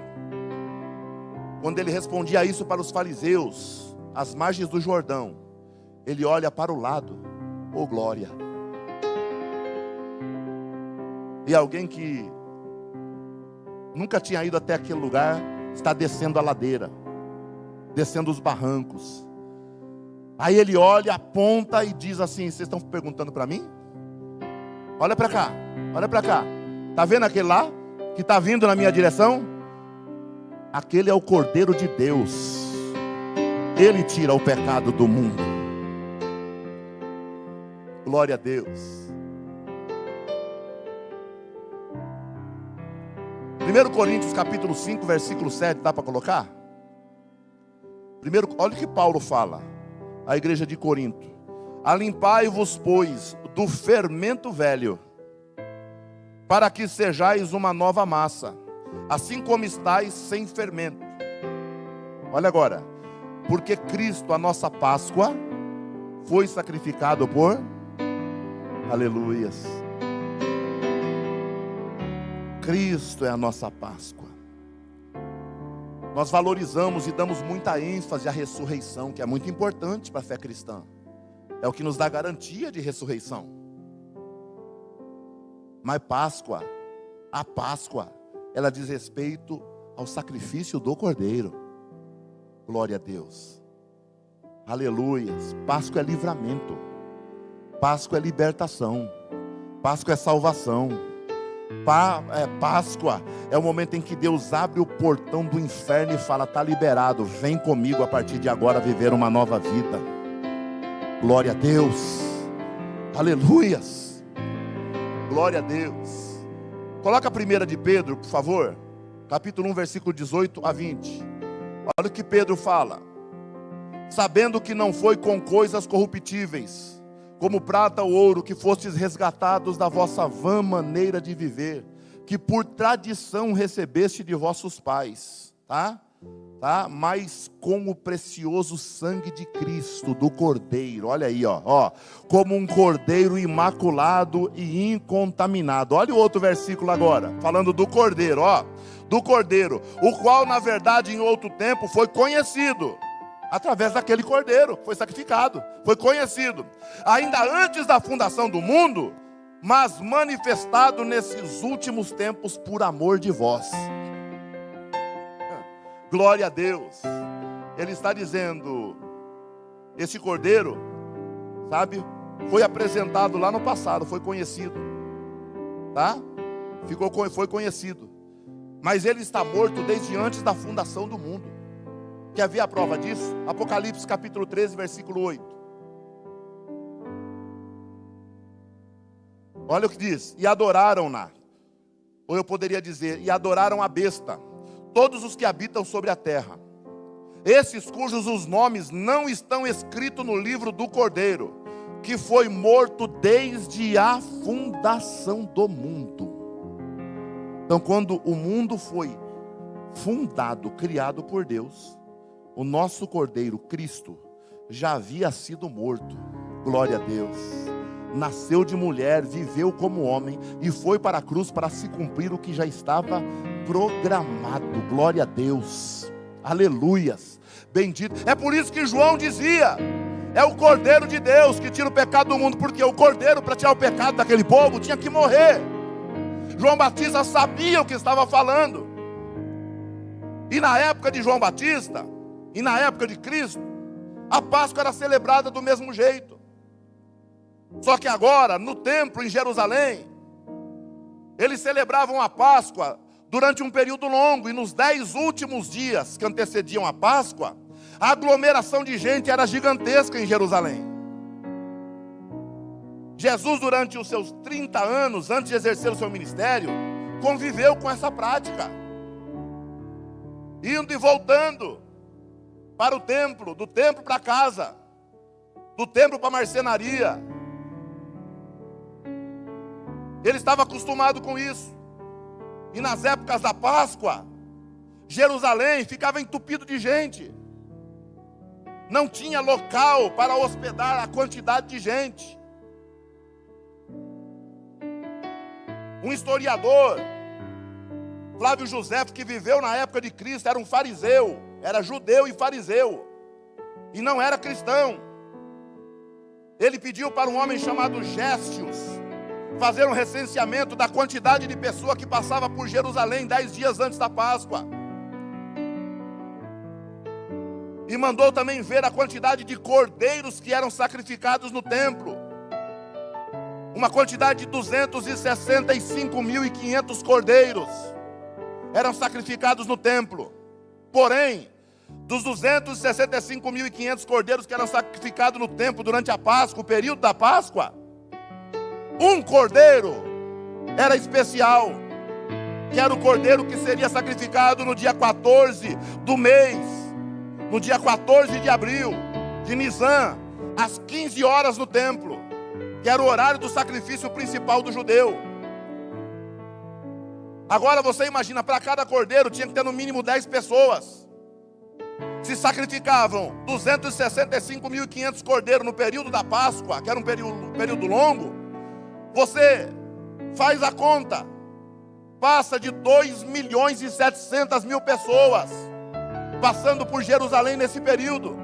Quando ele respondia isso para os fariseus, às margens do Jordão, ele olha para o lado, oh glória. E alguém que nunca tinha ido até aquele lugar, está descendo a ladeira, descendo os barrancos. Aí ele olha, aponta e diz assim: vocês estão perguntando para mim? Olha para cá, olha para cá. Está vendo aquele lá, que está vindo na minha direção? Aquele é o Cordeiro de Deus. Ele tira o pecado do mundo. Glória a Deus. 1 Coríntios capítulo 5, versículo 7, dá para colocar? Primeiro, olha o que Paulo fala à igreja de Corinto: alimpai-vos, pois, do fermento velho, para que sejais uma nova massa, assim como estáis sem fermento. Olha agora: porque Cristo, a nossa Páscoa, foi sacrificado por... Aleluias. Cristo é a nossa Páscoa. Nós valorizamos e damos muita ênfase à ressurreição, que é muito importante para a fé cristã. É o que nos dá garantia de ressurreição. Mas Páscoa, a Páscoa, ela diz respeito ao sacrifício do Cordeiro. Glória a Deus. Aleluias. Páscoa é livramento. Páscoa é libertação. Páscoa é salvação. Páscoa é o momento em que Deus abre o portão do inferno e fala: está liberado, vem comigo a partir de agora viver uma nova vida. Glória a Deus. Aleluias. Glória a Deus. Coloca a 1 de Pedro, por favor, capítulo 1, versículo 18 a 20. Olha o que Pedro fala: sabendo que não foi com coisas corruptíveis, como prata ou ouro, que fostes resgatados da vossa vã maneira de viver, que por tradição recebeste de vossos pais, tá? Mas com o precioso sangue de Cristo, do Cordeiro. Olha aí, ó, como um Cordeiro imaculado e incontaminado. Olha o outro versículo agora, falando do Cordeiro, do Cordeiro, o qual na verdade em outro tempo foi conhecido, através daquele Cordeiro, foi sacrificado, foi conhecido, ainda antes da fundação do mundo, mas manifestado nesses últimos tempos por amor de vós. Glória a Deus. Ele está dizendo: esse Cordeiro, sabe, foi apresentado lá no passado, foi conhecido, tá? Foi conhecido, mas ele está morto desde antes da fundação do mundo. Quer ver a prova disso? Apocalipse capítulo 13, versículo 8. Olha o que diz: e adoraram-na. Ou eu poderia dizer, e adoraram a besta, todos os que habitam sobre a terra. Esses cujos os nomes não estão escritos no livro do Cordeiro, que foi morto desde a fundação do mundo. Então, quando o mundo foi fundado, criado por Deus, o nosso Cordeiro, Cristo, já havia sido morto. Glória a Deus. Nasceu de mulher, viveu como homem e foi para a cruz para se cumprir o que já estava programado. Glória a Deus. Aleluias. Bendito. É por isso que João dizia: é o Cordeiro de Deus que tira o pecado do mundo, porque o Cordeiro, para tirar o pecado daquele povo, tinha que morrer. João Batista sabia o que estava falando. E na época de João Batista, e na época de Cristo, a Páscoa era celebrada do mesmo jeito. Só que agora, no templo em Jerusalém, eles celebravam a Páscoa durante um período longo. E nos 10 últimos dias que antecediam a Páscoa, a aglomeração de gente era gigantesca em Jerusalém. Jesus, durante os seus 30 anos, antes de exercer o seu ministério, conviveu com essa prática, indo e voltando para o templo, do templo para casa, do templo para a marcenaria. Ele estava acostumado com isso. E nas épocas da Páscoa, Jerusalém ficava entupido de gente. Não tinha local para hospedar a quantidade de gente. Um historiador, Flávio Josefo, que viveu na época de Cristo, era um fariseu, era judeu e fariseu, e não era cristão. Ele pediu para um homem chamado Géstios fazer um recenseamento da quantidade de pessoa que passava por Jerusalém 10 dias antes da Páscoa. E mandou também ver a quantidade de cordeiros que eram sacrificados no templo. Uma quantidade de 265.500 cordeiros eram sacrificados no templo. Porém, dos 265.500 cordeiros que eram sacrificados no templo durante a Páscoa, o período da Páscoa, um cordeiro era especial, que era o cordeiro que seria sacrificado no dia 14 do mês, no dia 14 de abril, de Nisan, às 15 horas no templo, que era o horário do sacrifício principal do judeu. Agora você imagina, para cada cordeiro tinha que ter no mínimo 10 pessoas. Se sacrificavam 265.500 cordeiros no período da Páscoa, que era um período longo. Você faz a conta, passa de 2.700.000 pessoas passando por Jerusalém nesse período.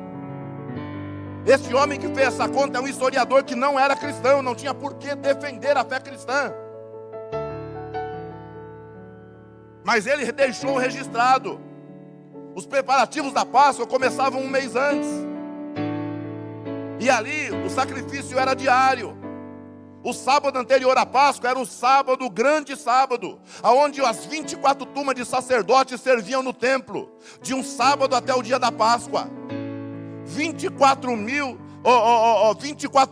Esse homem que fez essa conta é um historiador que não era cristão, não tinha por que defender a fé cristã. Mas ele deixou registrado. Os preparativos da Páscoa começavam um mês antes. E ali o sacrifício era diário. O sábado anterior à Páscoa era o sábado, o grande sábado, onde as 24 turmas de sacerdotes serviam no templo, de um sábado até o dia da Páscoa. 24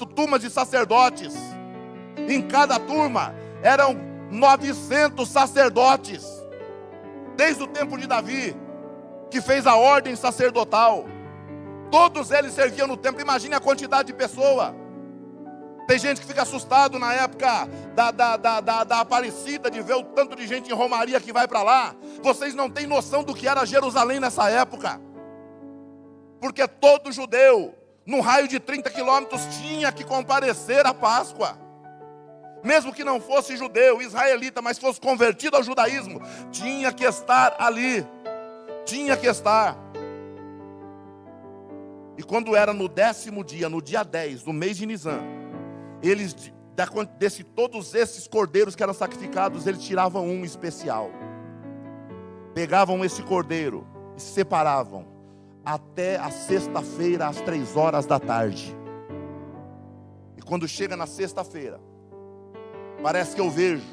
turmas de sacerdotes. Em cada turma eram 900 sacerdotes. Desde o tempo de Davi, que fez a ordem sacerdotal, todos eles serviam no templo. Imagine a quantidade de pessoa. Tem gente que fica assustado na época da Aparecida, de ver o tanto de gente em romaria que vai para lá. Vocês não têm noção do que era Jerusalém nessa época. Porque todo judeu, num raio de 30 quilômetros, tinha que comparecer à Páscoa. Mesmo que não fosse judeu, israelita, mas fosse convertido ao judaísmo, tinha que estar ali. Tinha que estar. E quando era no 10º dia, no dia 10 do mês de Nisan, eles, todos esses cordeiros que eram sacrificados, eles tiravam um especial. Pegavam esse cordeiro e separavam até a sexta-feira, às 3 horas da tarde. E quando chega na sexta-feira, parece que eu vejo,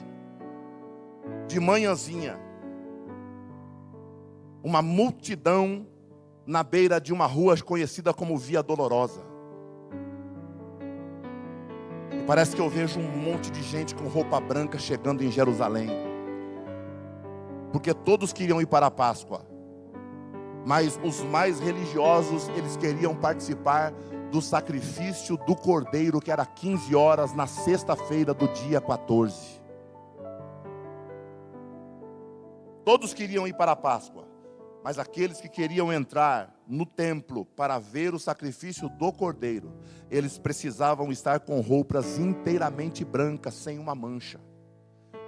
de manhãzinha, uma multidão na beira de uma rua conhecida como Via Dolorosa. Parece que eu vejo um monte de gente com roupa branca chegando em Jerusalém, porque todos queriam ir para a Páscoa, mas os mais religiosos, eles queriam participar do sacrifício do Cordeiro, que era 15 horas na sexta-feira do dia 14. Todos queriam ir para a Páscoa, mas aqueles que queriam entrar no templo para ver o sacrifício do Cordeiro, eles precisavam estar com roupas inteiramente brancas, sem uma mancha.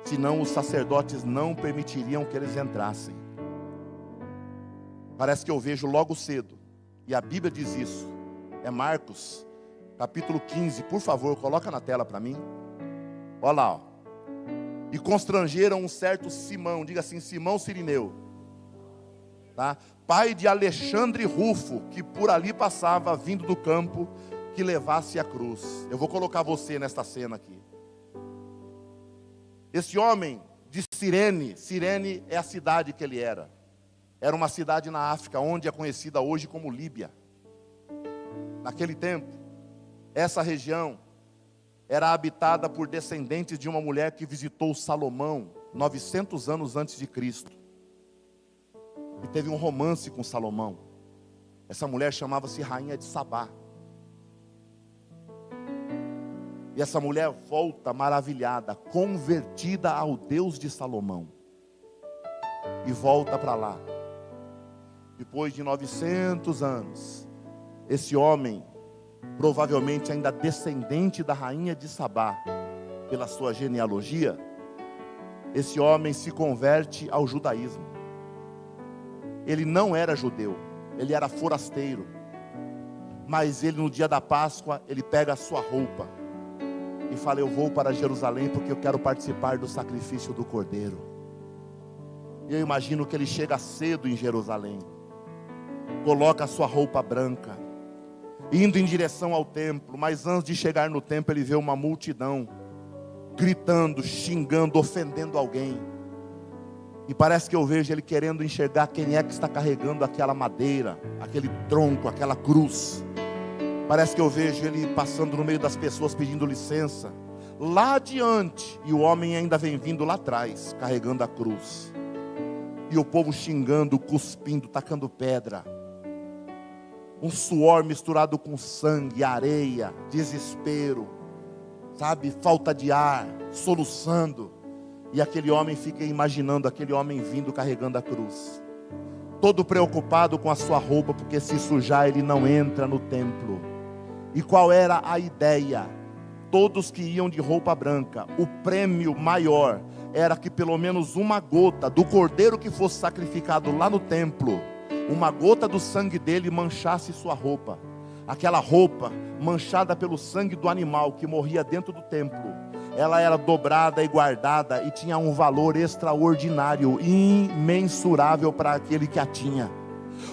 Senão os sacerdotes não permitiriam que eles entrassem. Parece que eu vejo logo cedo, e a Bíblia diz isso. É Marcos, capítulo 15, por favor, coloca na tela para mim. Olha lá, ó. E constrangeram um certo Simão, diga assim, Simão Cirineu, tá? Pai de Alexandre Rufo, que por ali passava, vindo do campo, que levasse a cruz. Eu vou colocar você nesta cena aqui. Esse homem de Cirene, Cirene é a cidade que ele era. Era uma cidade na África, onde é conhecida hoje como Líbia. Naquele tempo, essa região era habitada por descendentes de uma mulher que visitou Salomão 900 anos antes de Cristo. E teve um romance com Salomão. Essa mulher chamava-se Rainha de Sabá. E essa mulher volta maravilhada, convertida ao Deus de Salomão. E volta para lá. Depois de 900 anos, esse homem, provavelmente ainda descendente da Rainha de Sabá, pela sua genealogia, esse homem se converte ao judaísmo. Ele não era judeu, ele era forasteiro. Mas ele, no dia da Páscoa, ele pega a sua roupa e fala, eu vou para Jerusalém porque eu quero participar do sacrifício do Cordeiro. E eu imagino que ele chega cedo em Jerusalém, coloca a sua roupa branca, indo em direção ao templo. Mas antes de chegar no templo, ele vê uma multidão gritando, xingando, ofendendo alguém. E parece que eu vejo ele querendo enxergar quem é que está carregando aquela madeira, aquele tronco, aquela cruz. Parece que eu vejo ele passando no meio das pessoas pedindo licença, lá adiante, e o homem ainda vem vindo lá atrás, carregando a cruz. E o povo xingando, cuspindo, tacando pedra. Um suor misturado com sangue, areia, desespero, sabe, falta de ar, soluçando. E aquele homem fica imaginando aquele homem vindo carregando a cruz, todo preocupado com a sua roupa, porque se sujar ele não entra no templo. E qual era a ideia? Todos que iam de roupa branca, o prêmio maior era que pelo menos uma gota do cordeiro que fosse sacrificado lá no templo, uma gota do sangue dele manchasse sua roupa. Aquela roupa manchada pelo sangue do animal que morria dentro do templo, ela era dobrada e guardada e tinha um valor extraordinário, imensurável para aquele que a tinha.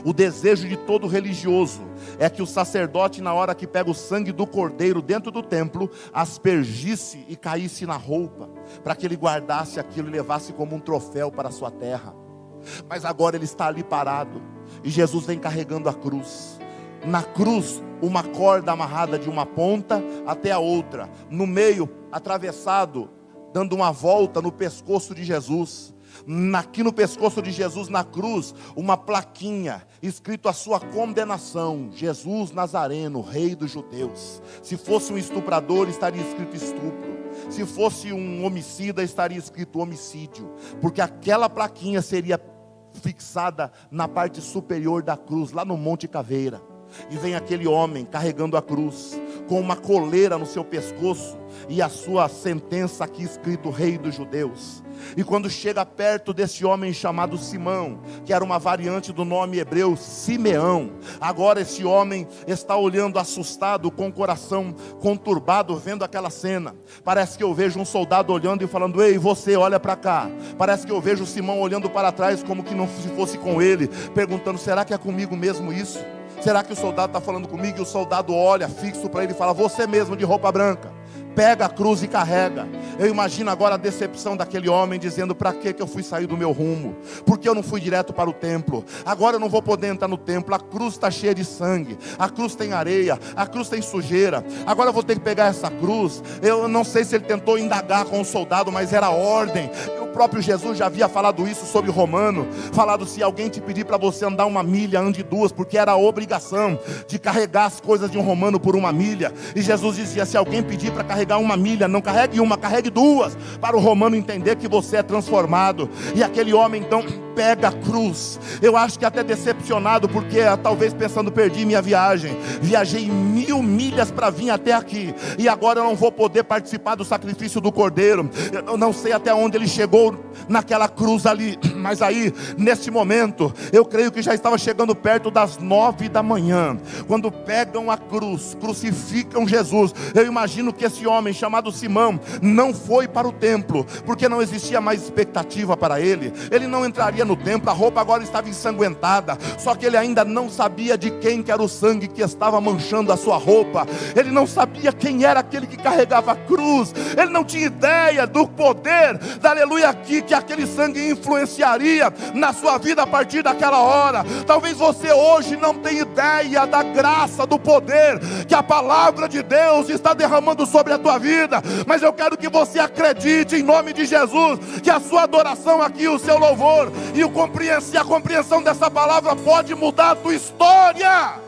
O desejo de todo religioso é que o sacerdote, na hora que pega o sangue do cordeiro dentro do templo, aspergisse e caísse na roupa, para que ele guardasse aquilo e levasse como um troféu para a sua terra. Mas agora ele está ali parado, e Jesus vem carregando a cruz. Na cruz, uma corda amarrada de uma ponta até a outra, no meio, atravessado, dando uma volta no pescoço de Jesus. Aqui no pescoço de Jesus, na cruz, uma plaquinha, escrito a sua condenação: Jesus Nazareno, rei dos judeus. Se fosse um estuprador, estaria escrito estupro. Se fosse um homicida, estaria escrito homicídio. Porque aquela plaquinha seria fixada na parte superior da cruz, lá no Monte Caveira. E vem aquele homem carregando a cruz, com uma coleira no seu pescoço, e a sua sentença aqui escrito rei dos judeus. E quando chega perto desse homem chamado Simão, que era uma variante do nome hebreu Simeão, agora esse homem está olhando assustado, com o coração conturbado, vendo aquela cena. Parece que eu vejo um soldado olhando e falando: ei, você, olha para cá. Parece que eu vejo Simão olhando para trás, como que não fosse com ele, perguntando: será que é comigo mesmo isso? Será que o soldado está falando comigo? E o soldado olha fixo para ele e fala: você mesmo de roupa branca, pega a cruz e carrega. Eu imagino agora a decepção daquele homem, dizendo: para que eu fui sair do meu rumo? Porque eu não fui direto para o templo? Agora eu não vou poder entrar no templo. A cruz está cheia de sangue, a cruz tem areia, a cruz tem sujeira. Agora eu vou ter que pegar essa cruz. Eu não sei se ele tentou indagar com o soldado, mas era ordem. O próprio Jesus já havia falado isso sobre Romano, falado: se alguém te pedir para você andar 1 milha, ande 2, porque era a obrigação de carregar as coisas de um romano por 1 milha. E Jesus dizia: se alguém pedir para carregar 1 milha, não carregue 1, carregue 2, para o romano entender que você é transformado. E aquele homem então pega a cruz. Eu acho que até decepcionado, porque talvez pensando: perdi minha viagem, viajei 1000 milhas para vir até aqui, e agora eu não vou poder participar do sacrifício do cordeiro. Eu não sei até onde ele chegou naquela cruz ali, mas aí, neste momento, eu creio que já estava chegando perto das 9 da manhã, quando pegam a cruz, crucificam Jesus. Eu imagino que esse homem chamado Simão não foi para o templo, porque não existia mais expectativa para ele. Ele não entraria no templo, a roupa agora estava ensanguentada, só que ele ainda não sabia de quem que era o sangue que estava manchando a sua roupa. Ele não sabia quem era aquele que carregava a cruz. Ele não tinha ideia do poder, da aleluia, que aquele sangue influenciaria na sua vida a partir daquela hora. Talvez você hoje não tenha ideia da graça, do poder que a palavra de Deus está derramando sobre a tua vida, mas eu quero que você acredite em nome de Jesus, que a sua adoração aqui, o seu louvor e a compreensão dessa palavra pode mudar a tua história.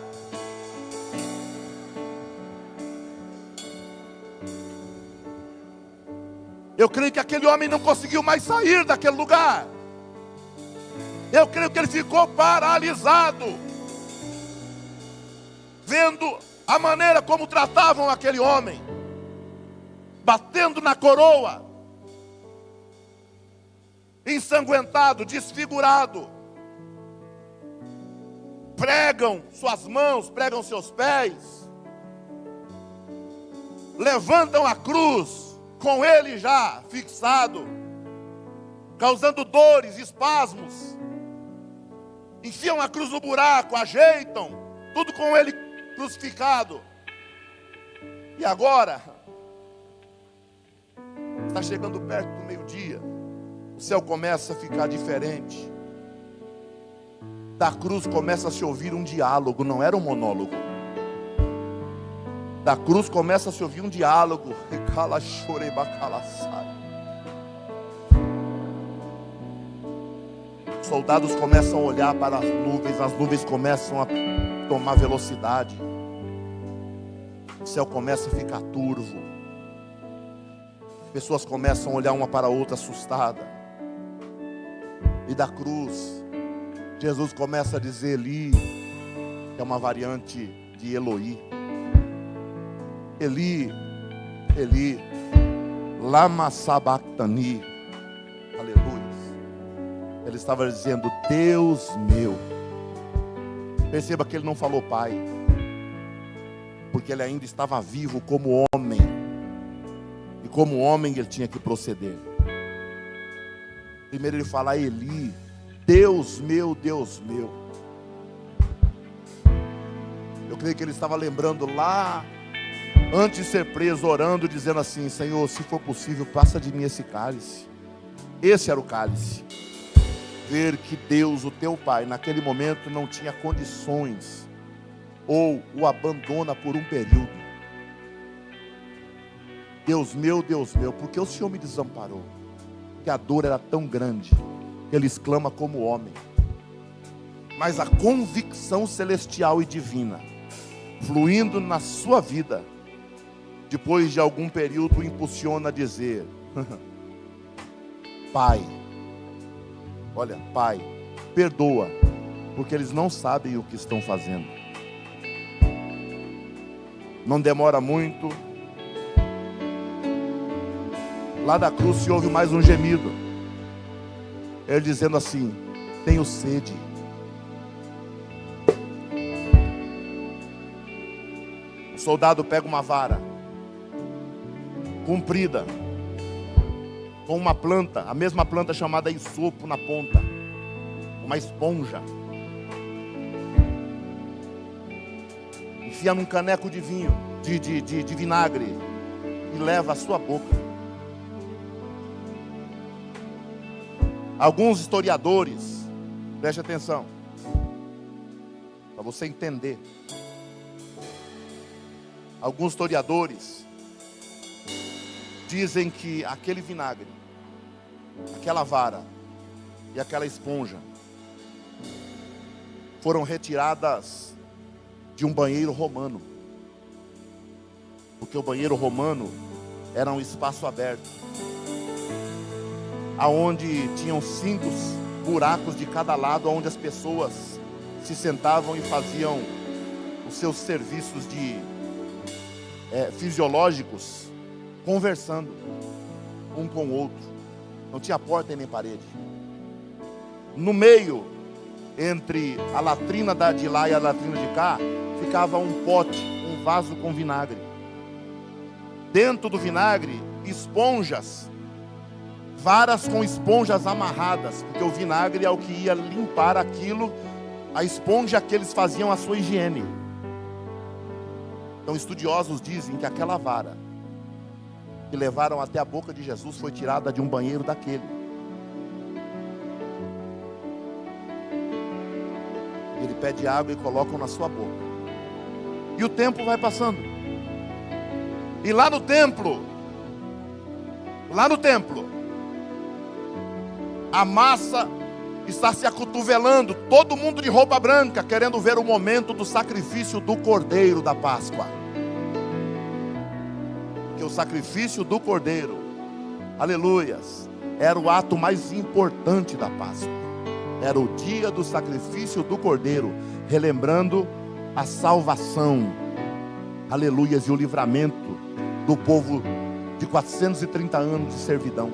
Eu creio que aquele homem não conseguiu mais sair daquele lugar. Eu creio que ele ficou paralisado, vendo a maneira como tratavam aquele homem, batendo na coroa, ensanguentado, desfigurado. Pregam suas mãos, pregam seus pés, levantam a cruz com ele já fixado, causando dores, espasmos. Enfiam a cruz no buraco, ajeitam, tudo com ele crucificado. E agora, está chegando perto do meio-dia, o céu começa a ficar diferente. Da cruz começa a se ouvir um diálogo, não era um monólogo. Da cruz começa a se ouvir um diálogo. Os soldados começam a olhar para as nuvens começam a tomar velocidade. O céu começa a ficar turvo. Pessoas começam a olhar uma para a outra assustada. E da cruz, Jesus começa a dizer Eli, que é uma variante de Eloi. Eli, Eli, lama sabachthani. Aleluia. Ele estava dizendo: Deus meu. Perceba que ele não falou Pai, porque ele ainda estava vivo como homem, e como homem ele tinha que proceder. Primeiro ele fala: Eli, Deus meu, Deus meu. Eu creio que ele estava lembrando lá, antes de ser preso, orando, dizendo assim: Senhor, se for possível, passa de mim esse cálice. Esse era o cálice. Ver que Deus, o teu Pai, naquele momento não tinha condições, ou o abandona por um período. Deus meu, porque o Senhor me desamparou? Que a dor era tão grande, que ele exclama como homem. Mas a convicção celestial e divina, fluindo na sua vida, depois de algum período, impulsiona a dizer: Pai, olha, Pai, perdoa, porque eles não sabem o que estão fazendo. Não demora muito, lá da cruz se ouve mais um gemido. Ele dizendo assim: tenho sede. O soldado pega uma vara comprida, com uma planta, a mesma planta chamada isopo na ponta, uma esponja. Enfia num caneco de vinho, de vinagre, e leva à sua boca. Alguns historiadores, preste atenção, para você entender. Alguns historiadores dizem que aquele vinagre, aquela vara e aquela esponja foram retiradas de um banheiro romano. Porque o banheiro romano era um espaço aberto, aonde tinham 5 buracos de cada lado, onde as pessoas se sentavam e faziam os seus serviços fisiológicos, conversando um com o outro. Não tinha porta e nem parede. No meio, entre a latrina de lá e a latrina de cá, ficava um pote, um vaso com vinagre. Dentro do vinagre, esponjas, varas com esponjas amarradas, porque o vinagre é o que ia limpar aquilo, a esponja que eles faziam a sua higiene. Então estudiosos dizem que aquela vara que levaram até a boca de Jesus foi tirada de um banheiro daquele. Ele pede água e colocam na sua boca. E o tempo vai passando. E lá no templo, a massa está se acotovelando, todo mundo de roupa branca, querendo ver o momento do sacrifício do Cordeiro da Páscoa. Porque o sacrifício do Cordeiro, aleluias, era o ato mais importante da Páscoa. Era o dia do sacrifício do Cordeiro, relembrando a salvação, aleluias, e o livramento do povo de 430 anos de servidão.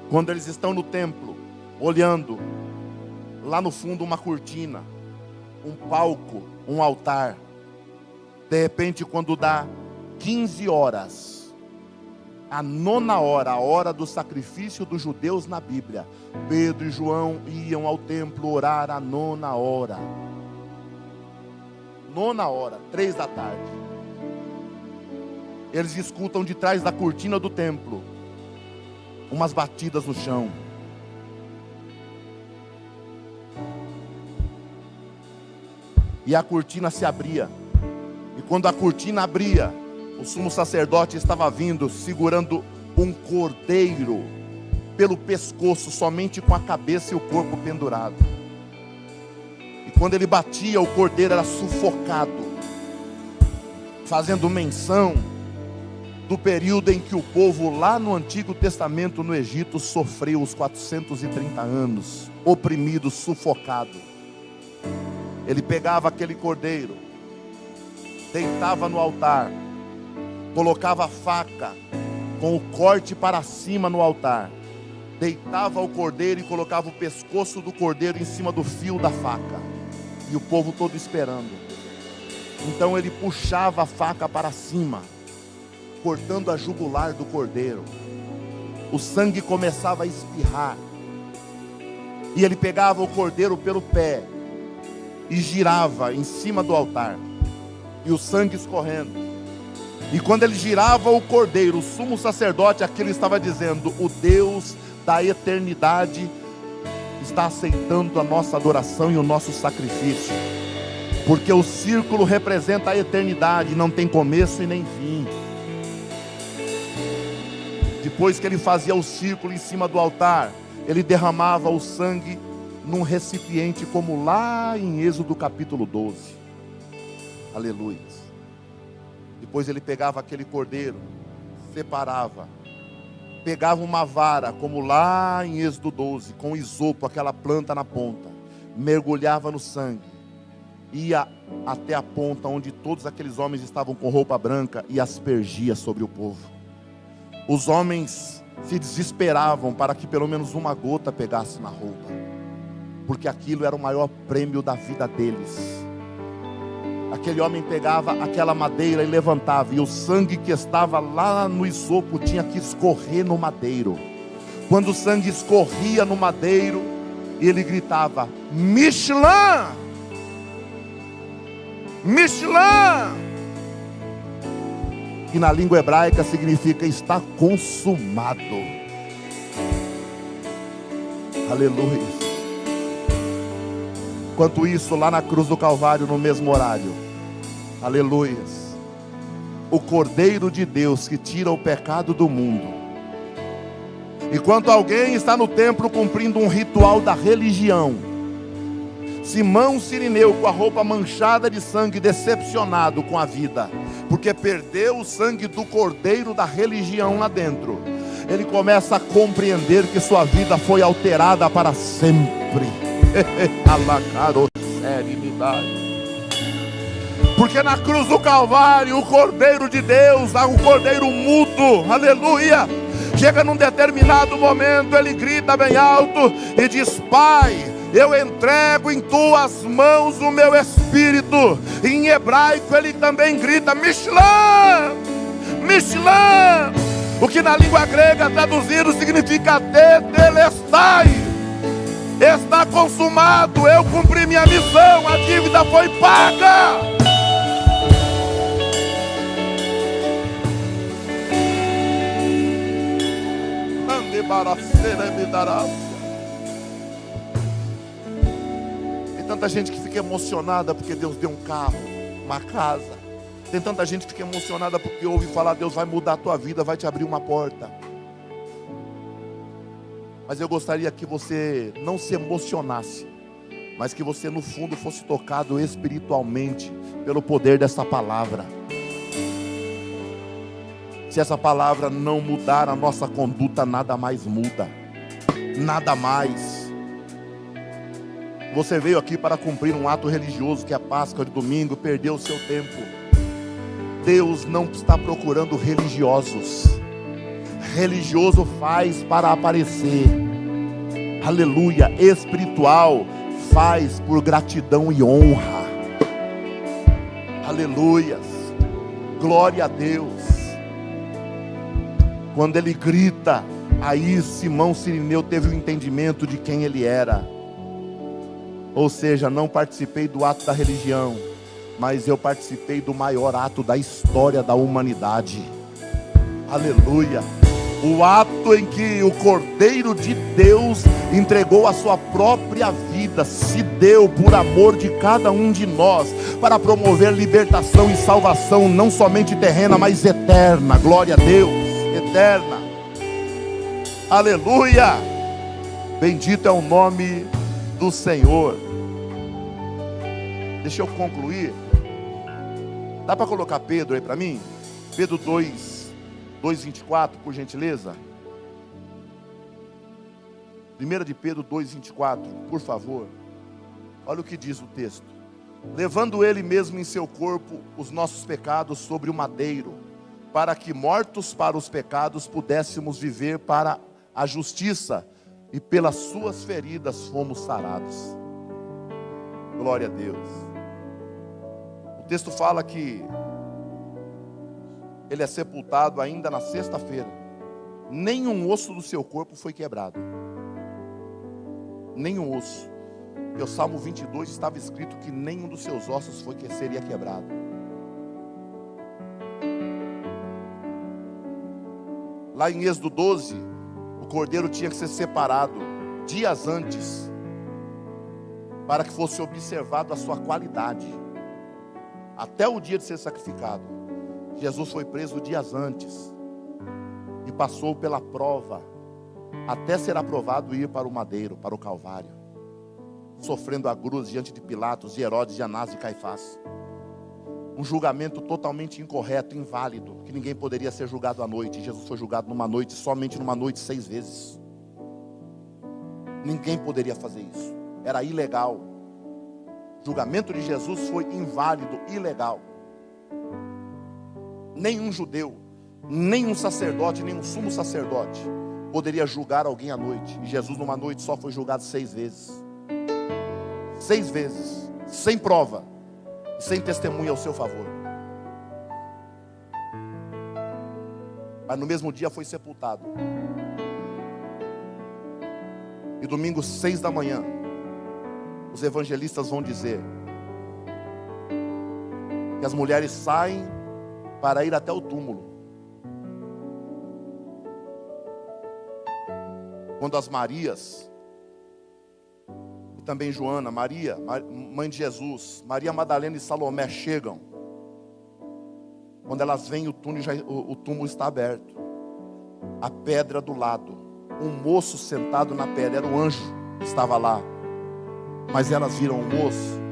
Quando eles estão no templo, olhando, lá no fundo uma cortina, um palco, um altar. De repente, quando dá 15 horas, a 9ª hora, a hora do sacrifício dos judeus na Bíblia, Pedro e João iam ao templo orar a 9ª hora. 9ª hora, 3 da tarde. Eles escutam de trás da cortina do templo umas batidas no chão. E a cortina se abria. E quando a cortina abria, o sumo sacerdote estava vindo, segurando um cordeiro pelo pescoço, somente com a cabeça e o corpo pendurado. E quando ele batia, o cordeiro era sufocado, fazendo menção do período em que o povo lá no Antigo Testamento no Egito sofreu os 430 anos, oprimido, sufocado. Ele pegava aquele cordeiro, deitava no altar, colocava a faca com o corte para cima no altar, deitava o cordeiro e colocava o pescoço do cordeiro em cima do fio da faca, e o povo todo esperando. Então ele puxava a faca para cima, cortando a jugular do cordeiro. O sangue começava a espirrar, e ele pegava o cordeiro pelo pé e girava em cima do altar, e o sangue escorrendo. E quando ele girava o cordeiro, o sumo sacerdote, aquilo estava dizendo: o Deus da eternidade está aceitando a nossa adoração e o nosso sacrifício, porque o círculo representa a eternidade, não tem começo e nem fim. Depois que ele fazia o círculo em cima do altar, ele derramava o sangue num recipiente, como lá em Êxodo capítulo 12. Aleluia. Depois ele pegava aquele cordeiro, separava, pegava uma vara, como lá em Êxodo 12, com isopo, aquela planta na ponta, mergulhava no sangue, ia até a ponta onde todos aqueles homens estavam com roupa branca e aspergia sobre o povo. Os homens se desesperavam para que pelo menos uma gota pegasse na roupa, porque aquilo era o maior prêmio da vida deles. Aquele homem pegava aquela madeira e levantava, e o sangue que estava lá no isopo tinha que escorrer no madeiro. Quando o sangue escorria no madeiro, ele gritava: Michelin! Michelin! que na língua hebraica significa está consumado. Aleluia. Enquanto isso, lá na cruz do Calvário, no mesmo horário, aleluia, o Cordeiro de Deus que tira o pecado do mundo. Enquanto alguém está no templo cumprindo um ritual da religião, Simão Cirineu, com a roupa manchada de sangue, decepcionado com a vida, porque perdeu o sangue do cordeiro da religião lá dentro, ele começa a compreender que sua vida foi alterada para sempre. Porque na cruz do Calvário, o Cordeiro de Deus, o Cordeiro mudo, aleluia, chega num determinado momento, ele grita bem alto e diz: Pai, eu entrego em tuas mãos o meu espírito. Em hebraico ele também grita Mishlam, Mishlam, o que na língua grega traduzido significa Tetelestai. Está consumado, eu cumpri minha missão, a dívida foi paga. Tem tanta gente que fica emocionada porque Deus deu um carro, uma casa. Tem tanta gente que fica emocionada porque ouve falar: Deus vai mudar a tua vida, vai te abrir uma porta. Mas eu gostaria que você não se emocionasse, mas que você no fundo fosse tocado espiritualmente pelo poder dessa palavra. Se essa palavra não mudar a nossa conduta, nada mais muda. Nada mais. Você veio aqui para cumprir um ato religioso que é a Páscoa de domingo, perdeu o seu tempo. Deus não está procurando religiosos. Religioso faz para aparecer. Aleluia. Espiritual faz por gratidão e honra. Aleluia. Glória a Deus. Quando ele grita, aí Simão Cirineu teve o entendimento de quem ele era. Ou seja, não participei do ato da religião, mas eu participei do maior ato da história da humanidade. Aleluia. O ato em que o Cordeiro de Deus entregou a sua própria vida, se deu por amor de cada um de nós, para promover libertação e salvação, não somente terrena, mas eterna. Glória a Deus, eterna. Aleluia. Bendito é o nome do Senhor. Deixa eu concluir. Dá para colocar Pedro aí para mim? Pedro 2:24, por gentileza. 1 de Pedro 2:24, por favor. Olha o que diz o texto: levando ele mesmo em seu corpo os nossos pecados sobre o madeiro, para que mortos para os pecados pudéssemos viver para a justiça, e pelas suas feridas fomos sarados. Glória a Deus. O texto fala que ele é sepultado ainda na sexta-feira. Nenhum osso do seu corpo foi quebrado. Nenhum osso. E o Salmo 22 estava escrito que nenhum dos seus ossos seria quebrado. Lá em Êxodo 12, o cordeiro tinha que ser separado dias antes, para que fosse observado a sua qualidade, até o dia de ser sacrificado. Jesus foi preso dias antes e passou pela prova, até ser aprovado e ir para o madeiro, para o Calvário, sofrendo agruras diante de Pilatos, de Herodes, de Anás e Caifás. Um julgamento totalmente incorreto, inválido, que ninguém poderia ser julgado à noite. Jesus foi julgado numa noite, somente numa noite, 6 vezes. Ninguém poderia fazer isso, era ilegal. O julgamento de Jesus foi inválido, ilegal. Nenhum judeu, nenhum sacerdote, nenhum sumo sacerdote poderia julgar alguém à noite. E Jesus numa noite só foi julgado 6 vezes. 6 vezes, sem prova, sem testemunha ao seu favor. Mas no mesmo dia foi sepultado. E domingo 6 da manhã, os evangelistas vão dizer que as mulheres saem para ir até o túmulo. Quando as Marias, e também Joana, Maria, mãe de Jesus, Maria Madalena e Salomé chegam, quando elas veem o túmulo está aberto, a pedra do lado, um moço sentado na pedra, era o anjo que estava lá, mas elas viram o moço.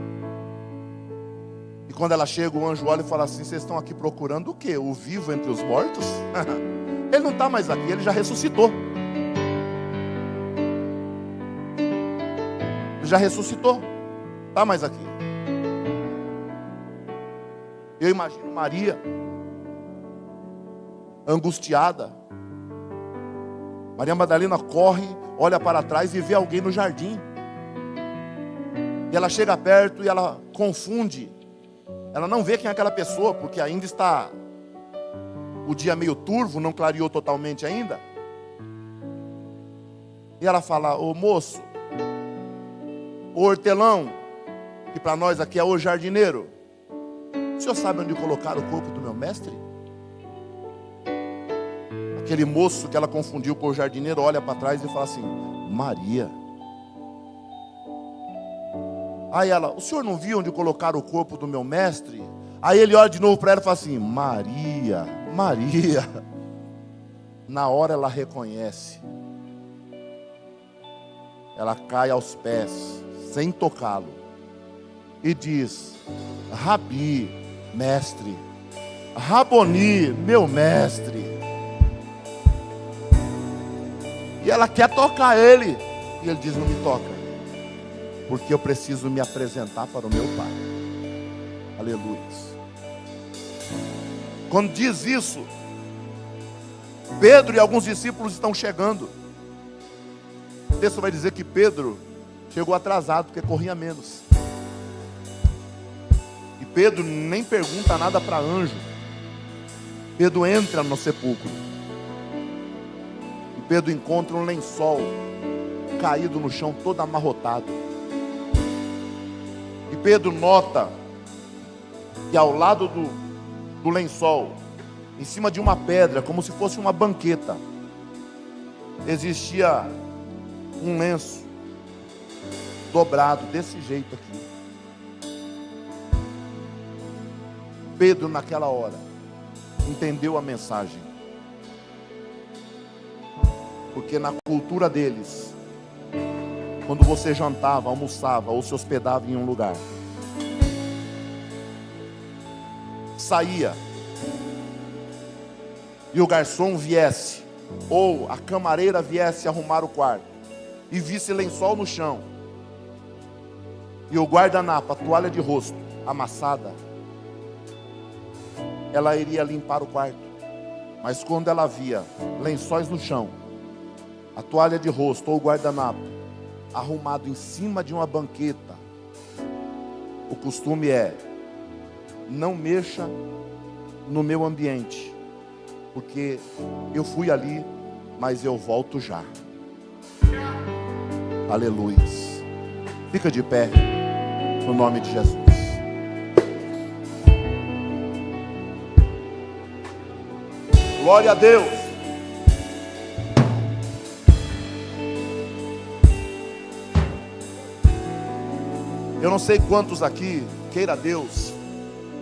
E quando ela chega, o anjo olha e fala assim: vocês estão aqui procurando o quê? O vivo entre os mortos? Ele não está mais aqui, ele já ressuscitou. Ele já ressuscitou, está mais aqui. Eu imagino Maria, angustiada. Maria Madalena corre, olha para trás e vê alguém no jardim. E ela chega perto e ela confunde. Ela não vê quem é aquela pessoa, porque ainda está o dia meio turvo, não clareou totalmente ainda. E ela fala: ô moço, o hortelão, que para nós aqui é o jardineiro, o senhor sabe onde colocar o corpo do meu mestre? Aquele moço que ela confundiu com o jardineiro olha para trás e fala assim: Maria. Aí ela: o senhor não viu onde colocar o corpo do meu mestre? Aí ele olha de novo para ela e fala assim: Maria, Maria. Na hora ela reconhece. Ela cai aos pés, sem tocá-lo, e diz: Rabi, mestre. Raboni, meu mestre. E ela quer tocar ele. E ele diz: não me toca, porque eu preciso me apresentar para o meu Pai. Aleluia. Quando diz isso, Pedro e alguns discípulos estão chegando. O texto vai dizer que Pedro chegou atrasado, porque corria menos. E Pedro nem pergunta nada para anjo. Pedro entra no sepulcro. Pedro encontra um lençol caído no chão, todo amarrotado. E Pedro nota que ao lado do lençol, em cima de uma pedra, como se fosse uma banqueta, existia um lenço dobrado desse jeito aqui. Pedro, naquela hora, entendeu a mensagem. Porque na cultura deles, quando você jantava, almoçava ou se hospedava em um lugar, saía e o garçom viesse, ou a camareira viesse arrumar o quarto e visse lençol no chão e o guardanapo, a toalha de rosto amassada, ela iria limpar o quarto. Mas quando ela via lençóis no chão, a toalha de rosto ou o guardanapo arrumado em cima de uma banqueta, o costume é: não mexa no meu ambiente, porque eu fui ali, mas eu volto já. Aleluia. Fica de pé, no nome de Jesus. Glória a Deus. Eu não sei quantos aqui, queira Deus,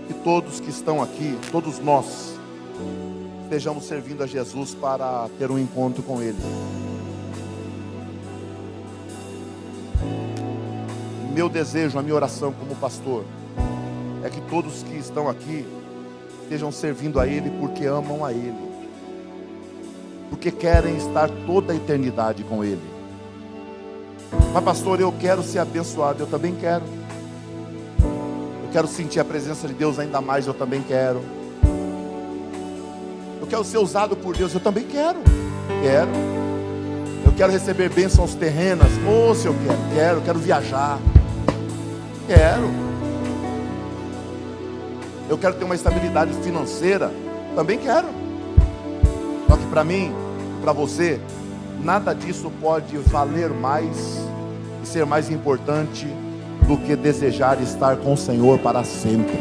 que todos que estão aqui, todos nós, estejamos servindo a Jesus para ter um encontro com Ele. Meu desejo, a minha oração como pastor, é que todos que estão aqui estejam servindo a Ele porque amam a Ele, porque querem estar toda a eternidade com Ele. Mas pastor, eu quero ser abençoado. Eu também quero. Eu quero sentir a presença de Deus ainda mais. Eu também quero. Eu quero ser usado por Deus. Eu também quero. Eu quero receber bênçãos terrenas. Oh, se eu quero. Eu quero viajar. Eu quero ter uma estabilidade financeira. Também quero. Só que para mim, para você, nada disso pode valer mais e ser mais importante do que desejar estar com o Senhor para sempre.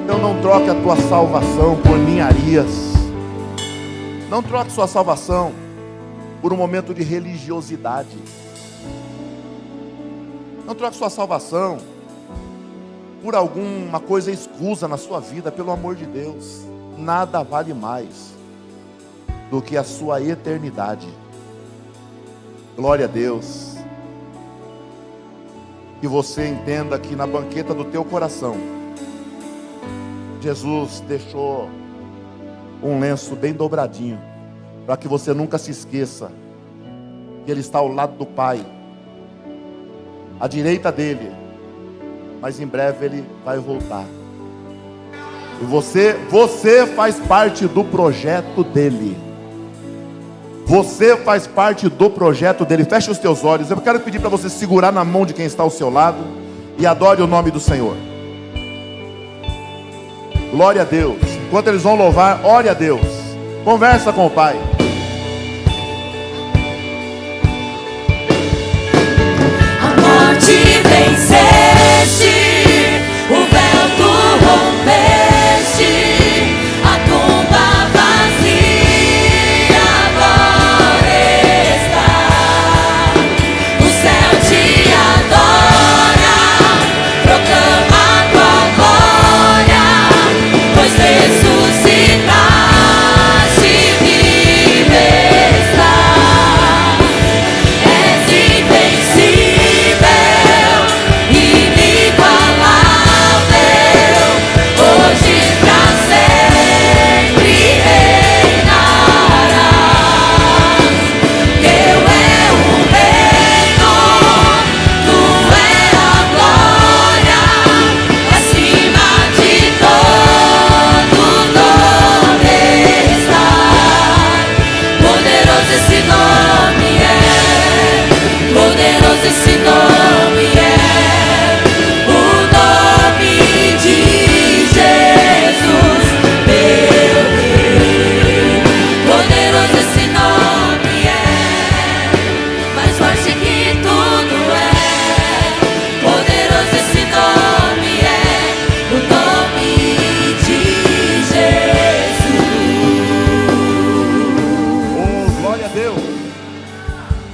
Então não troque a tua salvação por ninharias. Não troque sua salvação por um momento de religiosidade. Não troque sua salvação por alguma coisa escusa na sua vida. Pelo amor de Deus, nada vale mais do que a sua eternidade. Glória a Deus. Que você entenda que na banqueta do teu coração, Jesus deixou um lenço bem dobradinho, para que você nunca se esqueça que Ele está ao lado do Pai, à direita dele, mas em breve Ele vai voltar. E você faz parte do projeto dele. Você faz parte do projeto dele. Feche os teus olhos. Eu quero pedir para você segurar na mão de quem está ao seu lado e adore o nome do Senhor. Glória a Deus. Enquanto eles vão louvar, ore a Deus. Conversa com o Pai.